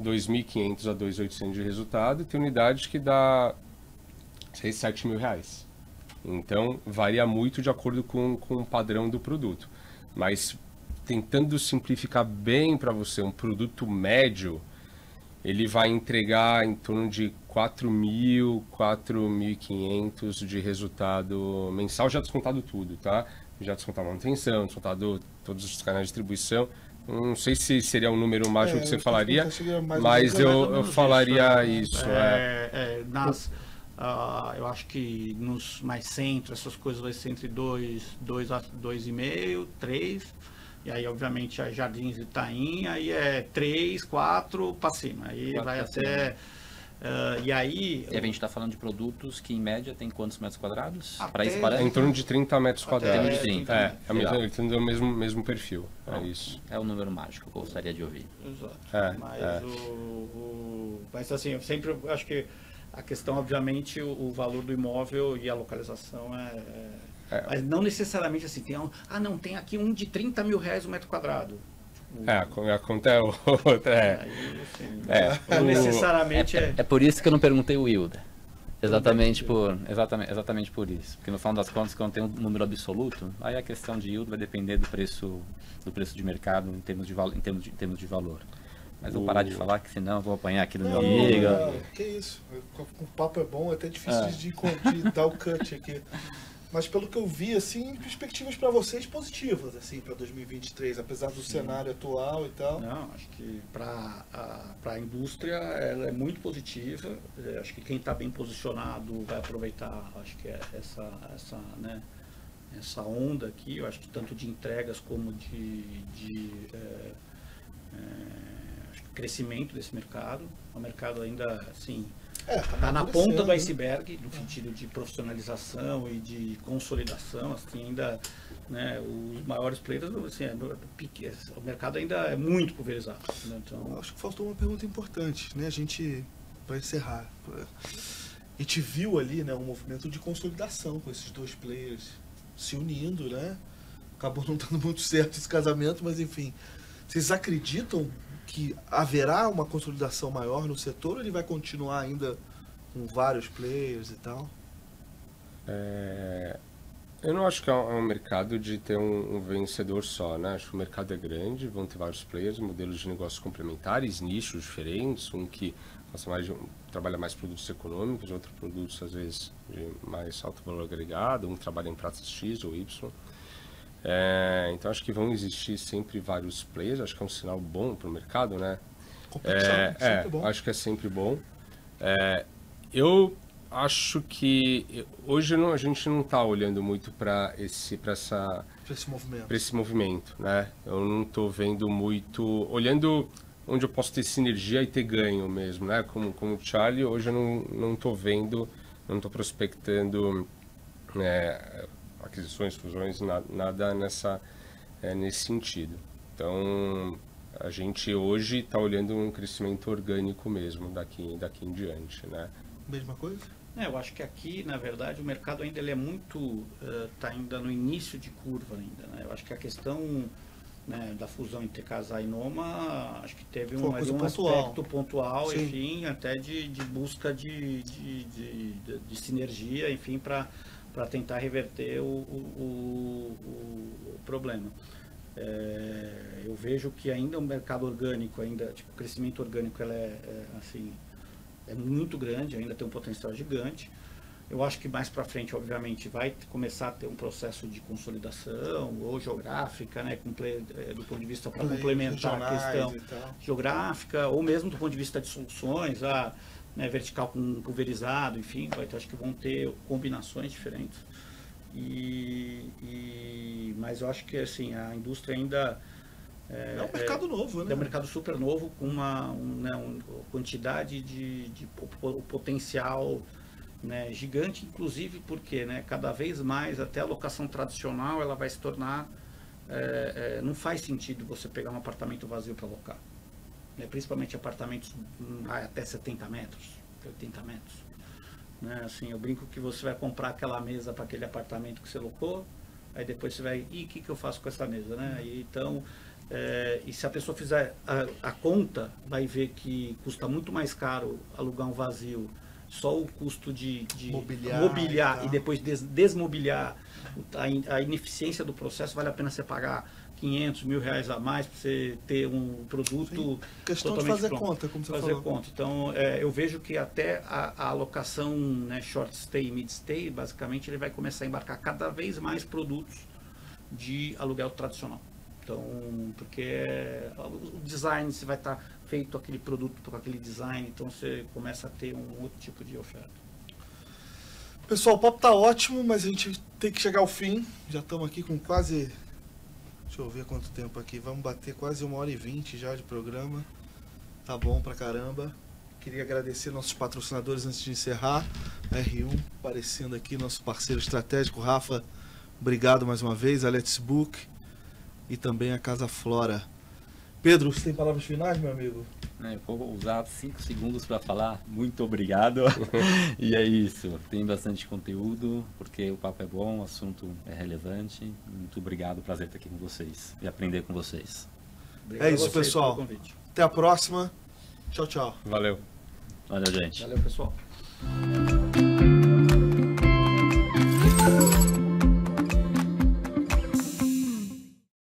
2.500 a 2.800 de resultado, e tem unidades que dá 6, 7 mil reais. Então, varia muito de acordo com o padrão do produto. Mas, tentando simplificar bem para você, um produto médio, ele vai entregar em torno de 4.000, 4.500 de resultado mensal, já descontado tudo, tá? Já descontado a manutenção, descontado todos os canais de distribuição. Não sei se seria um número mágico que você falaria, mas eu falaria isso. Eu acho que nos mais centros, essas coisas vai ser entre 2,5, 3. E aí, obviamente, a Jardins e Itaim, aí é 3, 4 para cima. Aí vai até... e aí... E a gente está falando de produtos que, em média, tem quantos metros quadrados? Até- Para esse É em parâmetro? torno de 30 metros quadrados. de 30, Ele tem o mesmo perfil. É isso. É o número mágico que eu gostaria de ouvir. Exato. Mas, É. mas assim, eu sempre acho que a questão, obviamente, o valor do imóvel e a localização mas não necessariamente assim, tem aqui um de 30 mil reais o metro quadrado. A conta é outra. Aí, assim, É. não necessariamente É por isso que eu não perguntei o yield. Exatamente por isso. Porque no final das contas, quando tem um número absoluto, aí a questão de yield vai depender do preço de mercado em termos de valor. Mas vou parar de falar, que senão eu vou apanhar aqui do meu amigo. Não, que isso. O papo é bom, é até difícil de dar o cut aqui. Mas pelo que eu vi, assim, perspectivas para vocês positivas, assim, para 2023, apesar do cenário atual e tal. Não, acho que para a indústria ela é muito positiva. Acho que quem está bem posicionado vai aproveitar, acho que essa onda aqui, eu acho que tanto de entregas como de acho que crescimento desse mercado. O mercado ainda, assim, está na ponta do iceberg, no sentido de profissionalização e de consolidação, assim, ainda, né, os maiores players, assim, o mercado ainda é muito pulverizado. Né? Então, Acho que faltou uma pergunta importante, né? A gente vai encerrar. A gente viu ali, né, um movimento de consolidação com esses dois players se unindo, né? Acabou não dando muito certo esse casamento, mas enfim. Vocês acreditam que haverá uma consolidação maior no setor ou ele vai continuar ainda com vários players e tal? Eu não acho que é um mercado de ter um vencedor só, né? Acho que o mercado é grande, vão ter vários players, modelos de negócios complementares, nichos diferentes, um que trabalha mais produtos econômicos, outro produtos às vezes de mais alto valor agregado, um trabalha em pratos X ou Y. Então acho que vão existir sempre vários players, acho que é um sinal bom para o mercado, né? Competição, sempre bom. Acho que é sempre bom. Eu acho que hoje a gente não está olhando muito para esse movimento, né? Eu não estou vendo muito, olhando onde eu posso ter sinergia e ter ganho mesmo, né? Como o Charlie, hoje eu não estou vendo, não estou prospectando aquisições, fusões, nada nesse sentido. Então, a gente hoje está olhando um crescimento orgânico mesmo daqui em diante, né? Mesma coisa? eu acho que aqui, na verdade, o mercado ainda ele é muito, está ainda no início de curva ainda, né? Eu acho que a questão, né, da fusão entre Casar e Noma, acho que teve um aspecto pontual, Sim. enfim, até de busca de sinergia, enfim, para tentar reverter o problema. Eu vejo que ainda o mercado orgânico, o crescimento orgânico é muito grande, ainda tem um potencial gigante. Eu acho que mais para frente, obviamente, vai começar a ter um processo de consolidação ou geográfica, né, do ponto de vista para complementar a questão geográfica, ou mesmo do ponto de vista de soluções, né, vertical com pulverizado, enfim, acho que vão ter combinações diferentes. Mas eu acho que assim, a indústria ainda é um mercado novo, né? É um mercado super novo, com uma quantidade de potencial, né, gigante, inclusive porque, né, cada vez mais até a locação tradicional ela vai se tornar, não faz sentido você pegar um apartamento vazio para alocar, né, principalmente apartamentos até 70 metros, 80 metros. Né, assim, eu brinco que você vai comprar aquela mesa para aquele apartamento que você locou, aí depois você vai, o que eu faço com essa mesa, né? Então, e se a pessoa fizer a conta, vai ver que custa muito mais caro alugar um vazio, só o custo de mobiliar e depois desmobiliar, a ineficiência do processo, vale a pena você pagar 500 mil reais a mais para você ter um produto. Sim. Questão de fazer pronto. Conta, como você fazer falou. Conta. Então, eu vejo que até a alocação, né, short stay e mid stay, basicamente, ele vai começar a embarcar cada vez mais produtos de aluguel tradicional. Então, porque o design, você vai estar feito aquele produto com aquele design, então você começa a ter um outro tipo de oferta. Pessoal, o papo tá ótimo, mas a gente tem que chegar ao fim. Já estamos aqui com quase... Deixa eu ver quanto tempo aqui. Vamos bater quase 1h20 já de programa. Tá bom pra caramba. Queria agradecer nossos patrocinadores antes de encerrar. R1 aparecendo aqui, nosso parceiro estratégico. Rafa, obrigado mais uma vez. A Let's Book e também a Casa Flora. Pedro, você tem palavras finais, meu amigo? Eu vou usar 5 segundos para falar muito obrigado. E é isso. Tem bastante conteúdo, porque o papo é bom, o assunto é relevante. Muito obrigado, prazer estar aqui com vocês e aprender com vocês. Obrigado É isso, a vocês pessoal. pelo convite. Até a próxima. Tchau, tchau. Valeu. Valeu, gente. Valeu, pessoal.